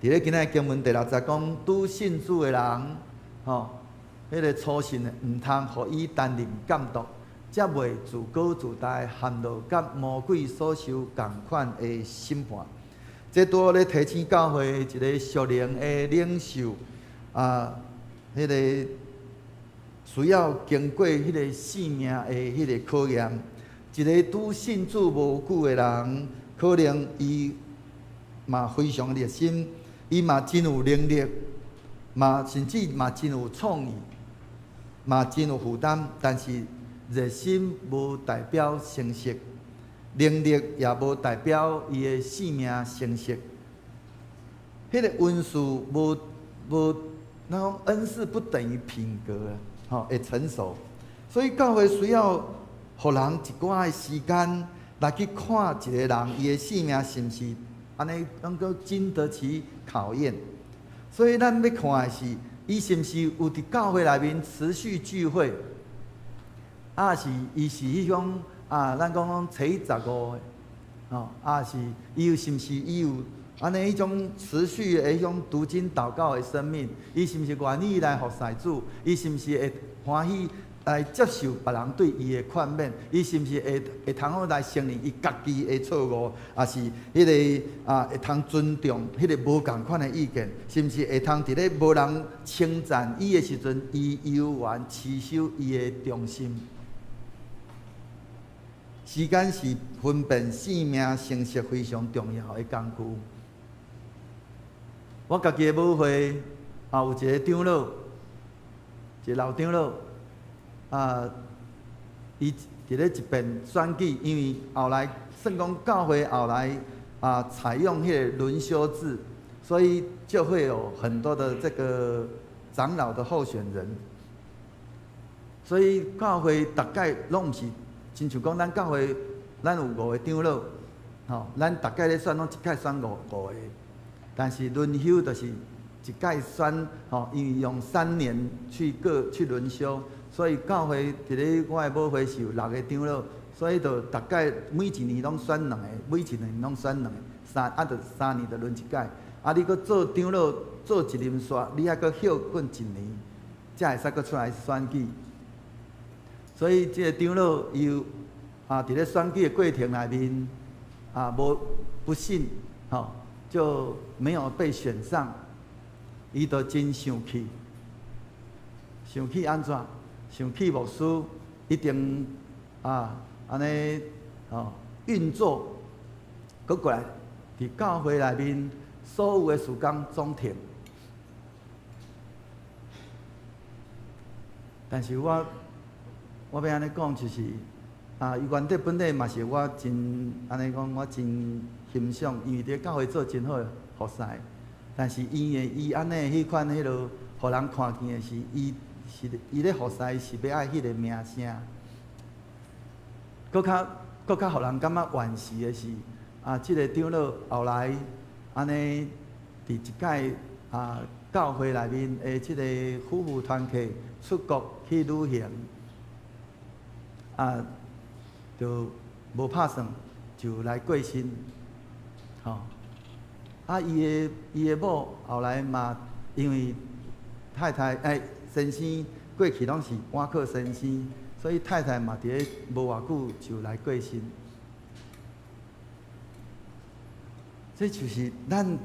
伫咧今仔经文第60讲，拄信主的人，迄个初信的，毋通互伊担任监督。则袂自高自大，陷落甲魔鬼所受同款的审判。这拄好咧提醒教会一个属灵的领袖，迄个需要经过迄个性命的迄个考验，一个拄信主无久的人，可能伊嘛非常热心，伊嘛真有能力，甚至嘛真有创意，嘛真有负担。但是热心无代表成熟，能力也无代表伊的性命成熟。迄个恩赐无那种恩赐不等于品格会成熟。所以教会需要互人一寡的时间来去看一个人伊的性命是毋是安尼能够经得起考验。所以咱要看的是，伊是毋是有伫教会内面持续聚会，是伊是迄种咱讲初15的，是伊是毋是伊有安尼迄种持续的迄种读经祷告的生命？伊是毋是愿意来服侍主？伊是毋是会欢喜来接受别人对伊的劝勉？伊是毋是会通好来承认伊家己的错误？也是迄个会通尊重迄个无共款的意见？是毋是会通伫咧无人称赞伊的时阵，伊悠然持守伊的忠心？时间是分辨性命成熟非常重要的工具。我家己的母会有一个长老，一个老长老，伊伫咧一边选举，因为后来算讲教会后来采用迄个轮休制，所以就会有很多的这个长老的候选人，所以教会大概拢毋是，亲像讲咱教会咱有5个长老，咱大概咧选拢一届选5个。但是轮休就是一届选，因为用3年去轮休，所以教会伫咧我的母会是有6个长老，所以就大概每一年拢选2个，每一年拢选2个，就3年就轮一届。你搁做长老做一任煞，你还搁休困1年，才会使搁出来选举。所以这个长老伊有伫咧选举的过程内面不幸就没有被选上，伊就真生气。生气安怎？生气牧师一定安尼运作，搁过来伫教会内面所有的事工总停。但是我要安尼讲，就是伊原底本底嘛是我真安尼讲，我真欣赏，因为伫教会做真好服侍。但是因为伊安尼迄款迄落，互人看见的是，伊咧服侍是要爱迄个名声。搁较互人感觉惋惜的是，即个长老后来安尼伫一届教会内面的即个夫妇团契出国去旅行，就无拍算就来过身，伊的某后来嘛，因为太太先生过去拢是晚课先生，所以太太嘛伫咧无偌久就来过身。这就是咱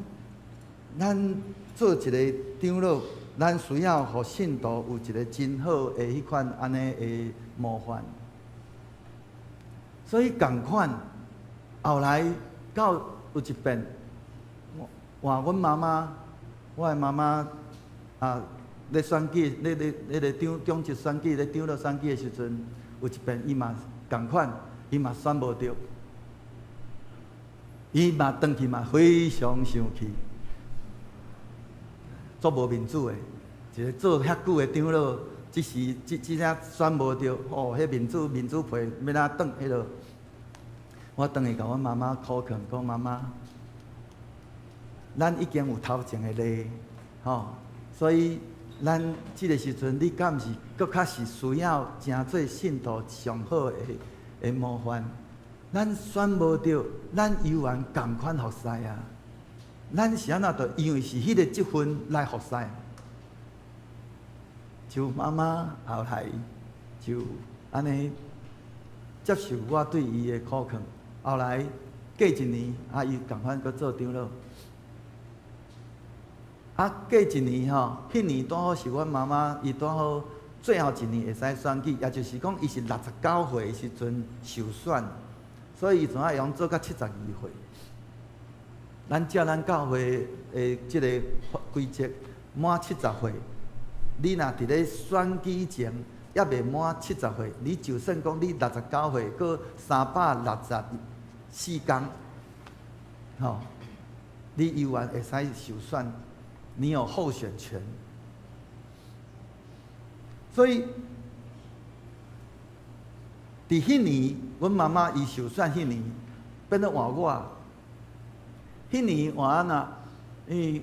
做一个长老，咱需要互信徒有一个真好的迄款安尼的模范。所以同款，后来到有一遍，我的妈妈咧选举，咧中职选举，咧长老选举的时阵，有一遍伊嘛同款，伊嘛选无着，伊嘛回去嘛非常生气，做无民主的，一个做遐久的长老，只声选无着，迄民主派要哪转迄落？我回去甲阮妈妈苦劝，讲妈妈，咱已经有头前的例，所以咱即个时阵，你敢毋是搁较是需要真做信徒上好的模范？咱选无着，咱犹原共款服侍啊！咱是安怎着？因为是迄个积分来服侍。就妈妈后来就安尼接受我对伊的苦劝。后来过1年，伊共款搁做长老。过1年迄年拄好是阮妈妈伊拄好最后一年会使选举，也就是讲伊是69岁的时阵受选，所以伊总爱用做到72岁。咱照咱教会的即个规则，满70岁，你若伫咧选举前还未满70岁，你就算讲你69岁，搁364天，吼，你依然会使受选，你有候选权。所以，伫迄年，阮妈妈伊受选迄年，变做换我。迄年换安那，因为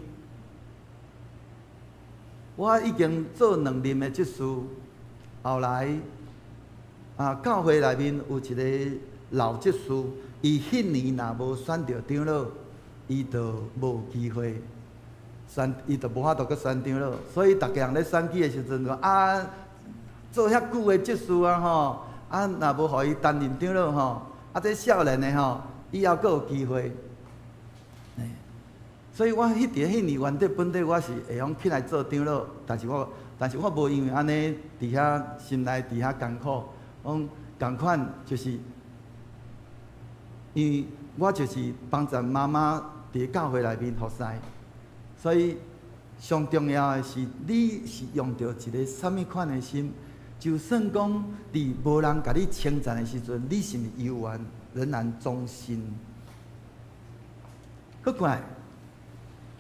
我已经做2任的执事，后来教会内面有一个老执事，伊迄年若无选着长老，伊就无机会选，伊就无法度去选长老。所以逐个人咧选举的时阵讲做遐久的执事吼，若无互伊担任长老吼，这少年的吼，以后阁有机会。所以我迄年原底本底我是会用起来做长老，但是我无因为安尼伫遐心内伫遐艰苦，讲共款就是因为我就是帮助妈妈伫教会内面服侍，所以上重要的是你是用着一个什么款的心，就算讲伫无人甲你称赞的时阵，你是毋是仍然忠心？搁过来。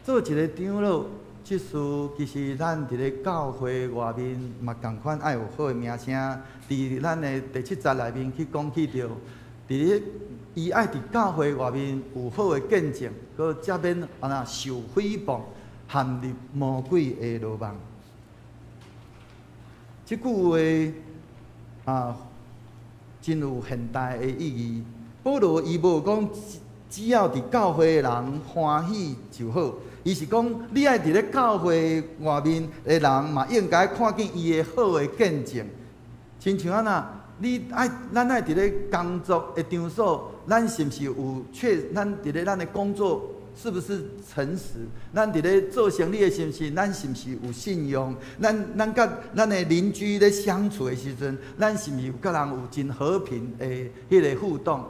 做一个长老，即事其实咱伫咧教会外面嘛共款爱有好的名声。伫咱的第7节内面去讲起着，伫咧伊爱伫教会外面有好的见证，佮才免受诽谤，陷入魔鬼的罗网。即句话真有现代的意义。保罗伊无讲只要伫教会的人欢喜就好。伊是讲，你爱伫咧教会外面的人嘛，应该看见伊的好的见证。亲像咱爱伫咧工作的场所，咱是毋是有咱伫咧咱的工作是不是诚实？咱伫咧做生意的是毋是？咱是毋是有信用？咱甲咱的邻居咧相处的时阵，咱是毋是有甲人有真和平的迄个互动？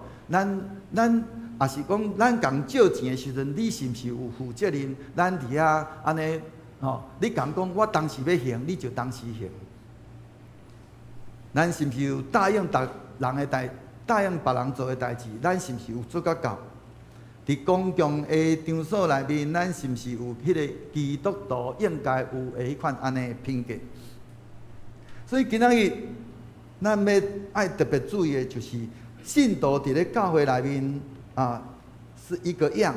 也是讲，咱共借钱的时阵，你是毋是有负责任？咱伫遐安尼吼，你共讲，我当时要行，你就当时行。咱是毋是有答应别人做的代志？咱是毋是有做甲到？伫公共的场所内面，咱是毋是有迄个基督徒应该有的迄款安尼的品格？所以今仔日，咱要爱特别注意的就是，信徒伫咧教会内面。是一个样，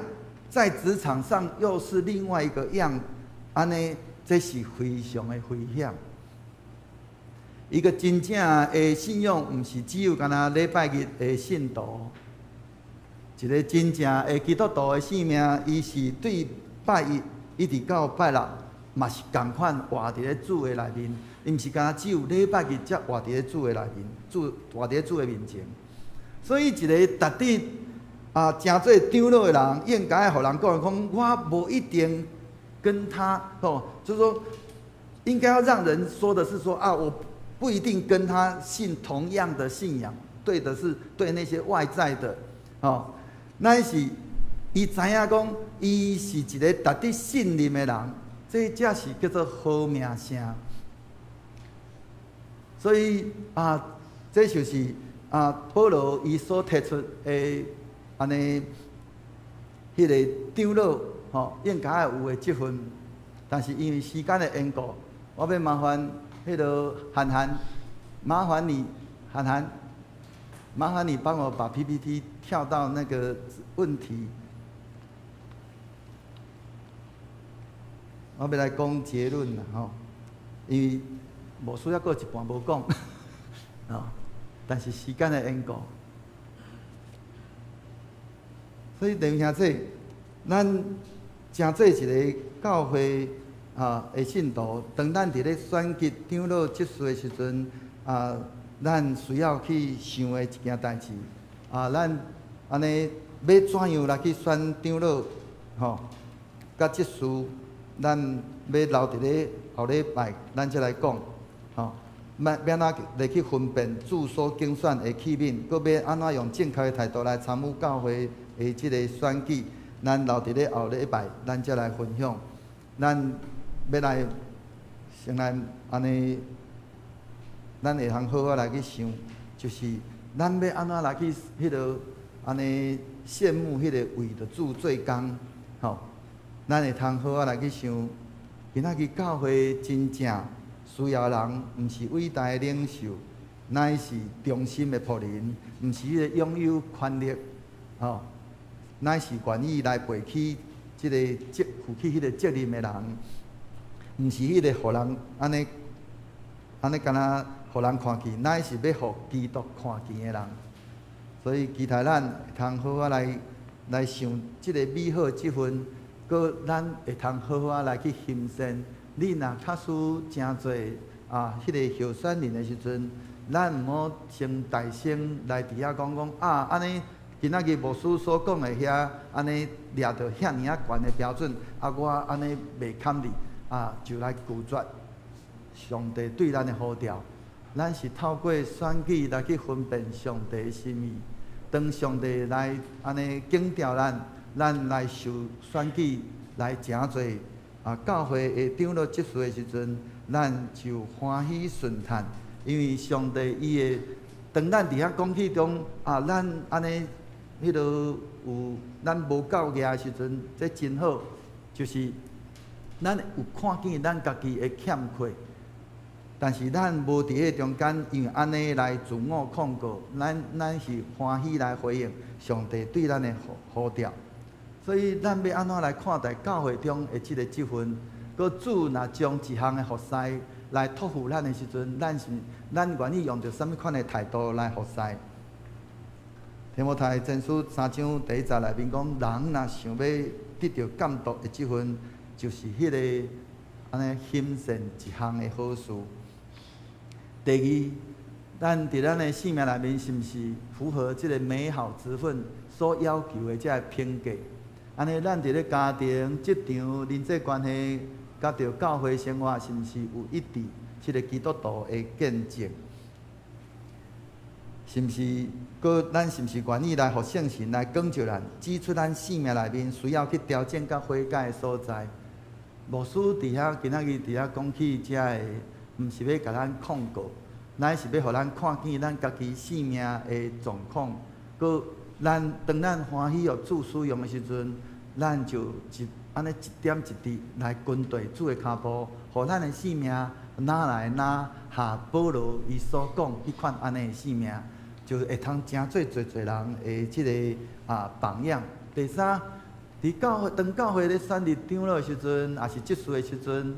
在职场上又是另外一个样，安尼这是非常的危险。一个真正的信仰，毋是只有干那礼拜日的信徒，一个真正的基督徒的性命，伊是对拜一一直到拜六，嘛是共款活伫咧主的内面，伊毋是干那只有礼拜日才活伫咧主的内面，活伫咧主的面前。所以一个特地。真做长老的人，应该互人讲，我无一定跟他就是说，应该要让人说的是说我不一定跟他信同样的信仰，对的是对那些外在的那是伊知影讲，伊是一个值得信任的人，这才是叫做好名声。所以这就是保罗伊所提出的。安尼，迄个长老应该有的职分，但是因为时间的缘故，我要麻烦迄个涵涵，麻烦你帮我把 PPT 跳到那个问题，我要来讲结论啦因为无需要过一半无讲但是时间的缘故。所以弟兄兄弟，咱真做一个教会的信徒，当咱伫咧选举长老执事的时阵，咱需要去想的一件代志，咱安尼要怎样来去选长老，甲执事，咱要留伫咧后礼拜，咱再来讲，要安怎来去分辨主所竞选的器皿，佮要安怎用正确的态度来参与教会的即个选举。咱留伫咧后礼拜，咱才来分享。咱要来先来安尼，咱会通好好来去想，就是咱要安怎来去迄落安尼羡慕迄个为着主做工，吼，咱会通好好来去想，今仔日教会真正需要人，毋是伟大的领袖，乃是忠心的仆人，毋是迄个拥有权力，吼，乃是愿意来背起即个负起迄个责任的人，毋是迄个互人安尼敢若互人看见，乃是要互基督看见的人。所以期待咱会通好好来想即个美好即份，佮咱会通好好来去欣赏。你若确实诚侪迄个候选人的时阵，咱毋好先大声来伫遐讲安尼。今仔日牧师所讲的遐，安尼掠着遐尔悬的标准，我安尼袂堪你就来拒绝上帝对咱的呼召。咱是透过选举来去分辨上帝的心意。当上帝来安尼警调咱来受选举来诚侪教会会长老执事的时阵，咱就欢喜顺叹，因为上帝伊会当咱伫遐讲起中咱安尼。迄落有咱无够额的时阵，这真好，就是咱有看见咱家己的欠缺，但是咱无伫迄中间，因为安尼来自我控告，咱是欢喜来回应上帝对咱的呼召。所以咱要安怎来看待教会中的即个职分？佮主若将一项的服侍来托付咱的时阵，咱愿意用着什么款的态度来服侍？提摩太前书3章第1节内面讲，人若想要得到监督的即份，就是迄个安尼行善一项的好事。第二，咱伫咱的性命内面是毋是符合即个美好之分所要求的即个品格？安尼，咱伫咧家庭、职场、人际关系，甲着教会生活，是毋是有一致即个基督徒的见证？是毋是？咱是毋是愿意来互圣神来讲照咱，指出咱生命内面需要去调整甲悔改的所在？牧师伫遐今仔日伫遐讲起遮个，毋是要甲咱控告，乃是要互咱看见咱家己生命的状况。当咱欢喜予主使用的时阵，咱就安尼一点一滴来跟对主的脚步，互咱的生命哪来哪下保罗伊所讲迄款安尼的生命。就会通诚做侪人的即个榜样。第三，伫教会当教会咧选立长老的时阵，也是执事的时阵，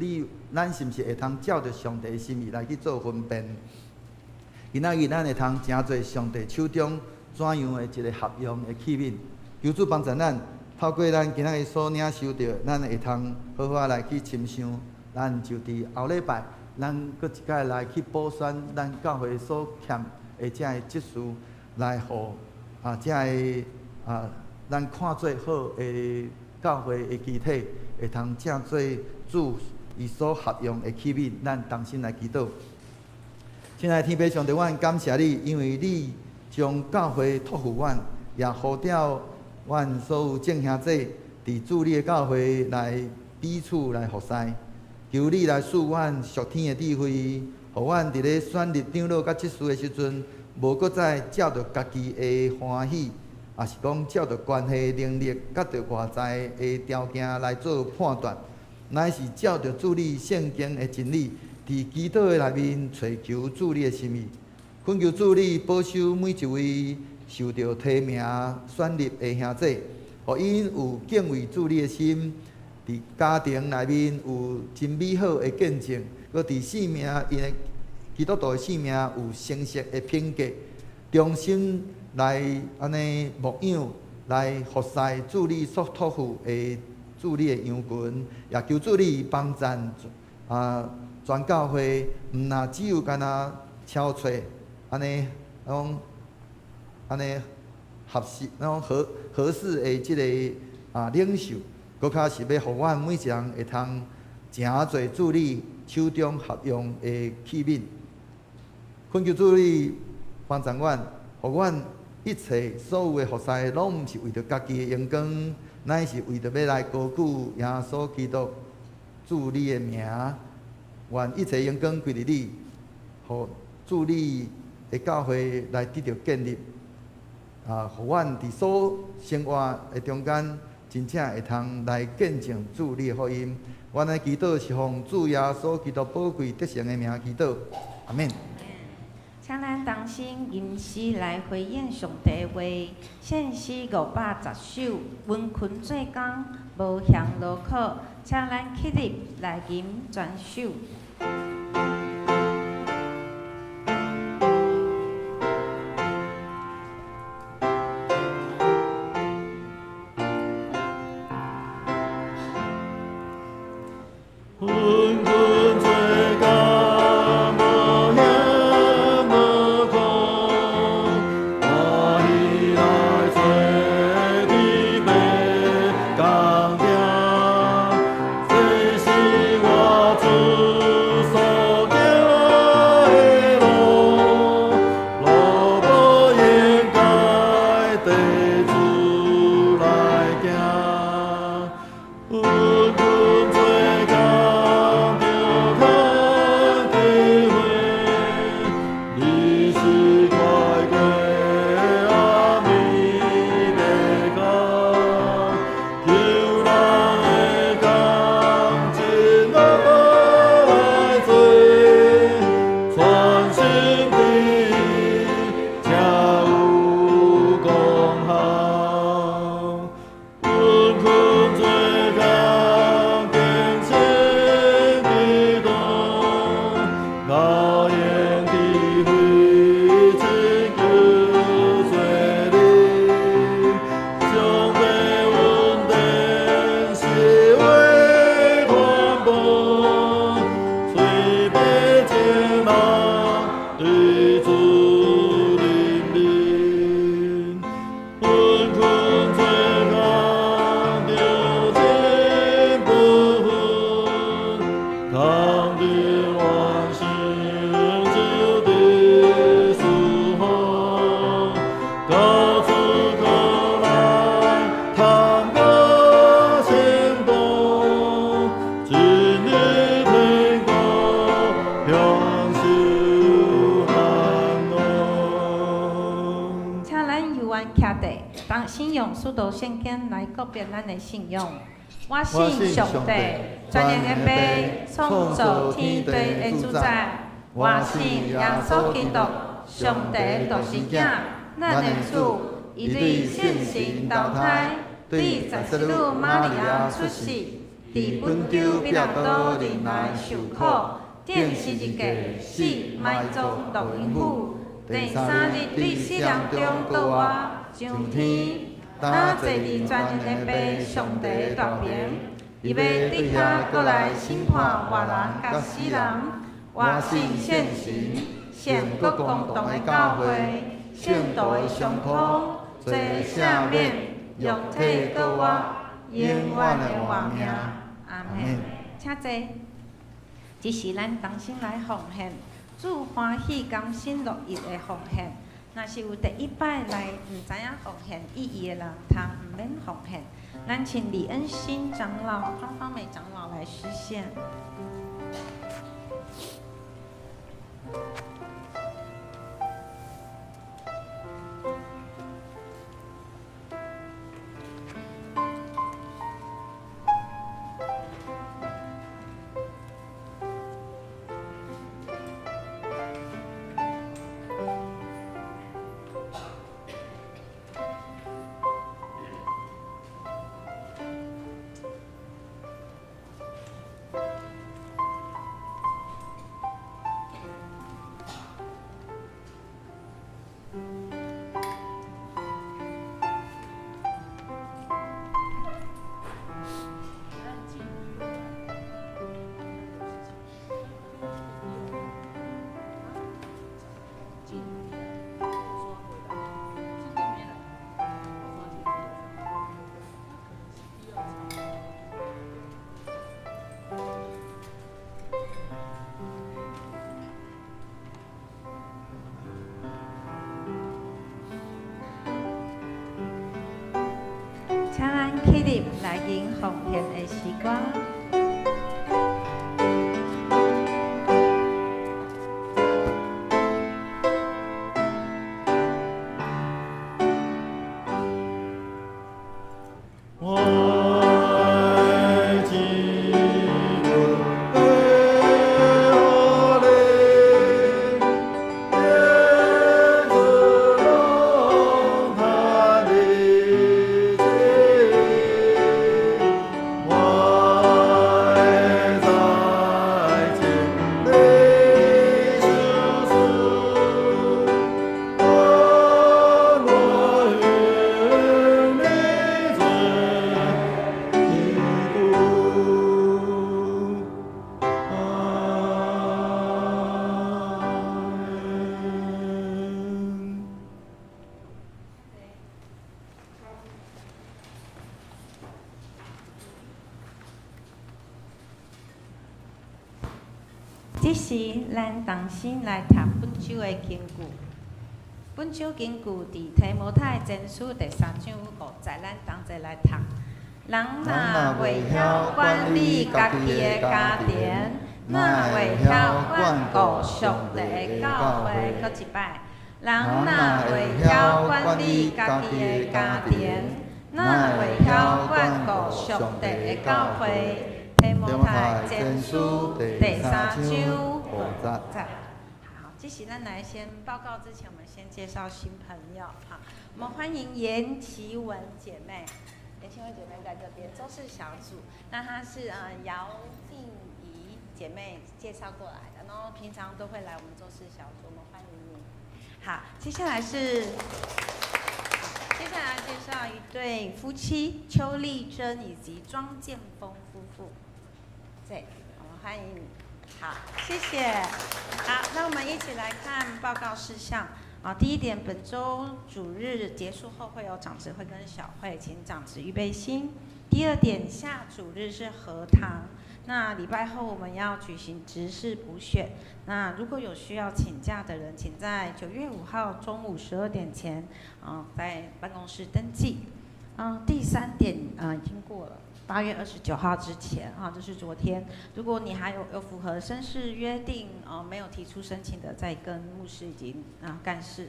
咱是毋是会通照着上帝的心意来去做分辨？今仔日咱会通诚做上帝手中怎样的一个合用的器皿？求主帮助咱，透过咱今仔日所领受到，咱会通好好来去深想，咱就伫后礼拜，咱搁一摆来去补选咱教会所欠。遮个职事来互遮个咱看做好的教会的肢体，会通正做主伊所合用的器皿，咱同心来祈祷。亲爱的天父上帝，阮感谢你，因为你将教会托付阮，也呼召阮所有众兄弟伫主你的教会来彼此来服侍。求你来赐阮属天的智慧。互阮伫咧选立长老甲执事的时阵，无搁再照着家己的欢喜，也是讲照着关系、能力，甲着外在的条件来做判断，乃是照着主你圣经的真理，伫基督的内面寻求主你的心意。恳求主你保守每一位受到提名选立的兄弟，互因有敬畏主你的心，伫家庭内面有真美好的见证。搁伫生命，因的基督徒的生命有成熟的品格，忠心来安尼牧养，来服侍主你所托付的主你的羊群，也求主你帮赞全教会，毋那只有干那超找安尼安尼合适合适的即个领袖，搁较是要互阮每一人会通诚侪主你手中合用的器皿。恳求主你帮助阮，互阮一切所有的服侍，拢毋是为着家己的荣光，乃是为着要来高举耶稣基督主你的名。愿一切荣光归伫你，互主你的教会来得到建立。互阮伫所生活的中间，真正会通来见证主你的福音。阮的祈祷是奉主耶稣基督宝贵得胜的名祈祷，阿免。请咱同心吟诗来回应上帝的话，献诗510首，温困做工，无嫌劳苦，请咱起立来吟全首。圣经来告别咱的信仰。我信上帝，全能的父，创造天地的主宰。我信耶稣基督，上帝的独生子，咱的主，伊对圣神投胎，对十字路玛利亚出世，伫本州彼拉多人来受苦，顶十字架死，埋葬录音府，第3日伫死人中倒活，上天。他坐伫全能的父上帝的大名，伊要对遐过来审判活人甲死人。我信圣神，圣国共同的教会，圣道的相通，做赦免，肉体搁活，永远的活命。阿门。请坐。这是咱同心来奉献，主欢喜甘心乐意的奉献。若是有第一摆来毋知影奉献意义的人，通毋免奉献。咱请李恩新长老、庄芳美长老来实现。入来迎奉献的时光。这时，咱重新来读本周的经句。本周经句伫提摩太前书第3章50，咱同齐来读。人若未晓管理家己的家庭，若未晓管顾上帝的教会，搁一摆。人若未晓管理家己的家庭，若未晓管顾上帝的教会。提摩太前书第3章50。好，这是咱来先报告之前，我们先介绍新朋友。好，我们欢迎严琪文姐妹。严琪文姐妹在这边，周氏小组。那她是姚静怡姐妹介绍过来的，然后平常都会来我们周氏小组，我们欢迎你。好，接下来介绍一对夫妻，邱丽珍以及庄建峰夫妇。对，我们欢迎你。好，谢谢。好，那我们一起来看报告事项。第一点，本周主日结束后会有长执会跟小会，请长执预备心。第二点，下主日是合堂。那礼拜后我们要举行执事补选。那如果有需要请假的人，请在9月5号中午12点前，在办公室登记。第三点，已经过了。8月29号之前，这是昨天。如果你还有符合绅士约定，没有提出申请的，再跟牧师以及干事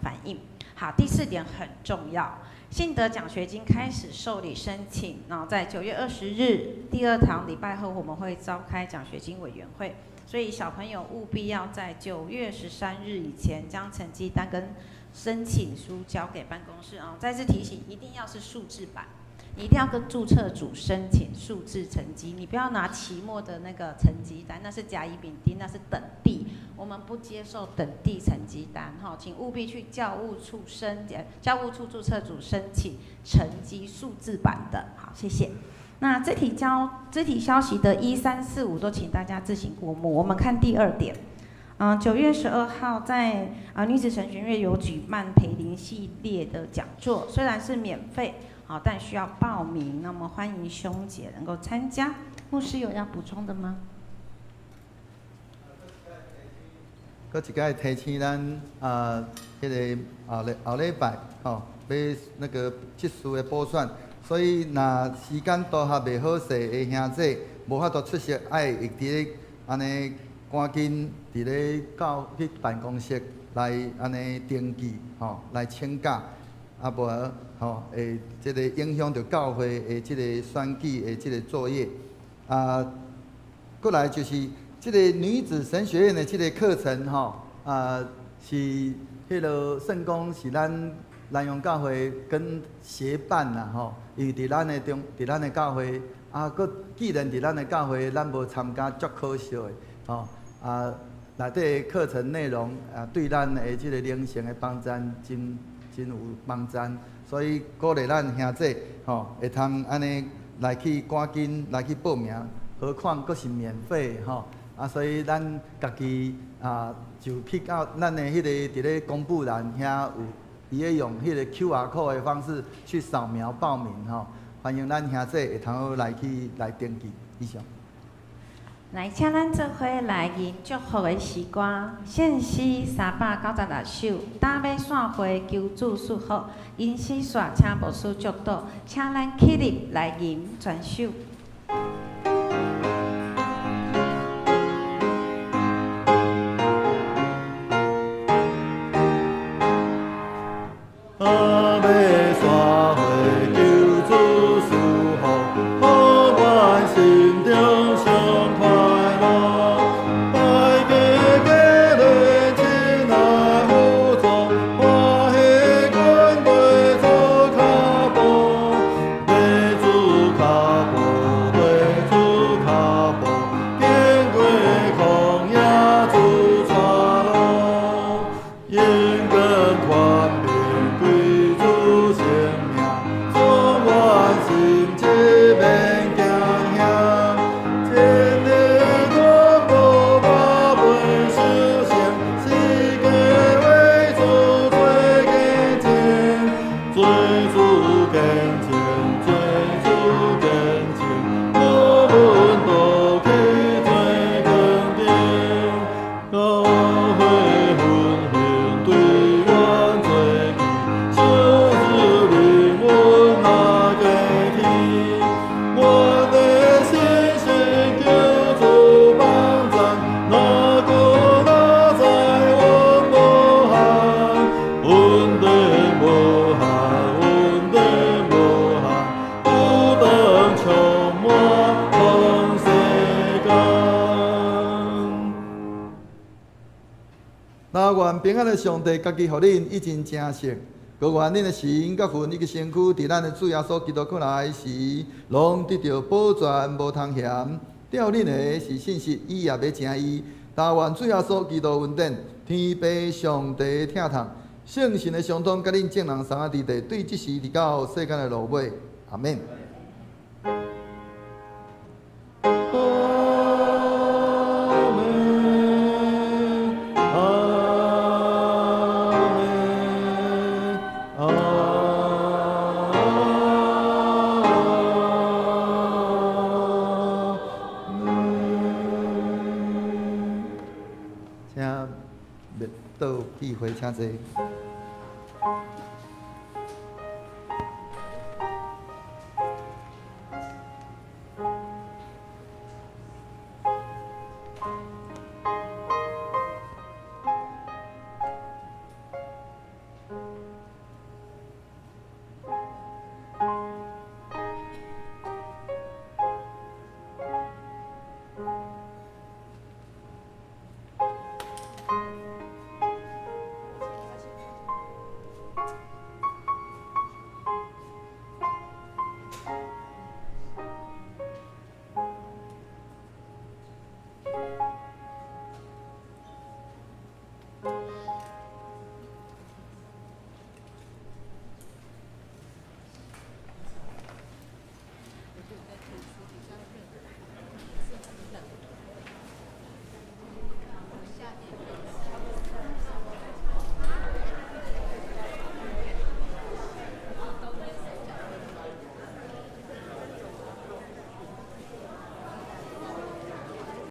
反映。好，第4点很重要，信德奖学金开始受理申请。在9月20日第2堂礼拜后，我们会召开奖学金委员会，所以小朋友务必要在9月13日以前将成绩单跟申请书交给办公室。再次提醒，一定要是数字版。你一定要跟注册组申请数字成绩，你不要拿期末的那个成绩单，那是甲乙丙丁，那是等地，我们不接受等地成绩单，请务必去教务处注册组申请成绩数字版的。好，谢谢。那这题消息的1、3、4、5都请大家自行过目。我们看第2点。9月12号在女子神学院有举办培灵系列的讲座，虽然是免费。但需要报名，那么欢迎兄姐能够参加。牧师有要补充的吗？搁一个提醒咱迄个后礼拜要那个技术的补选，所以若时间都还袂好势的兄弟，无法度出席，爱会伫咧安尼赶紧伫咧去办公室来安尼登记，来请假。无会即个影响到教会的即个选举的即个作业。过来就是即个女子神学院的即个课程，是迄落算讲是咱南阳教会跟协办啦，因为伫咱的教会，既然伫咱的教会，咱无参加，足可惜的，内底课程内容对咱的即个灵性的帮助真有帮助，所以鼓励咱兄弟会通安尼来去赶紧来去报名，何况阁是免费所以咱家己就去到咱的迄个伫咧公布栏遐有，伊会用迄个 QR code 的方式去扫描报名欢迎咱兄弟会通来登记以上。来，请咱做伙来吟祝福的诗歌，献诗396首，打要散会求主赐福，因诗煞请牧师祝祷，请咱起立来吟全首。愿平安的上帝，家己互恁一尽正实。各愿恁的心、甲魂、以及身躯，伫咱的主耶稣基督过来时，拢得到保全，无通嫌。吊恁的是信息，伊也要正义。但愿主耶稣基督恩典，天父上帝疼痛，圣神的相通，甲恁众人三在地，对即时直到世间的落尾。阿免。请灭道避讳，请坐。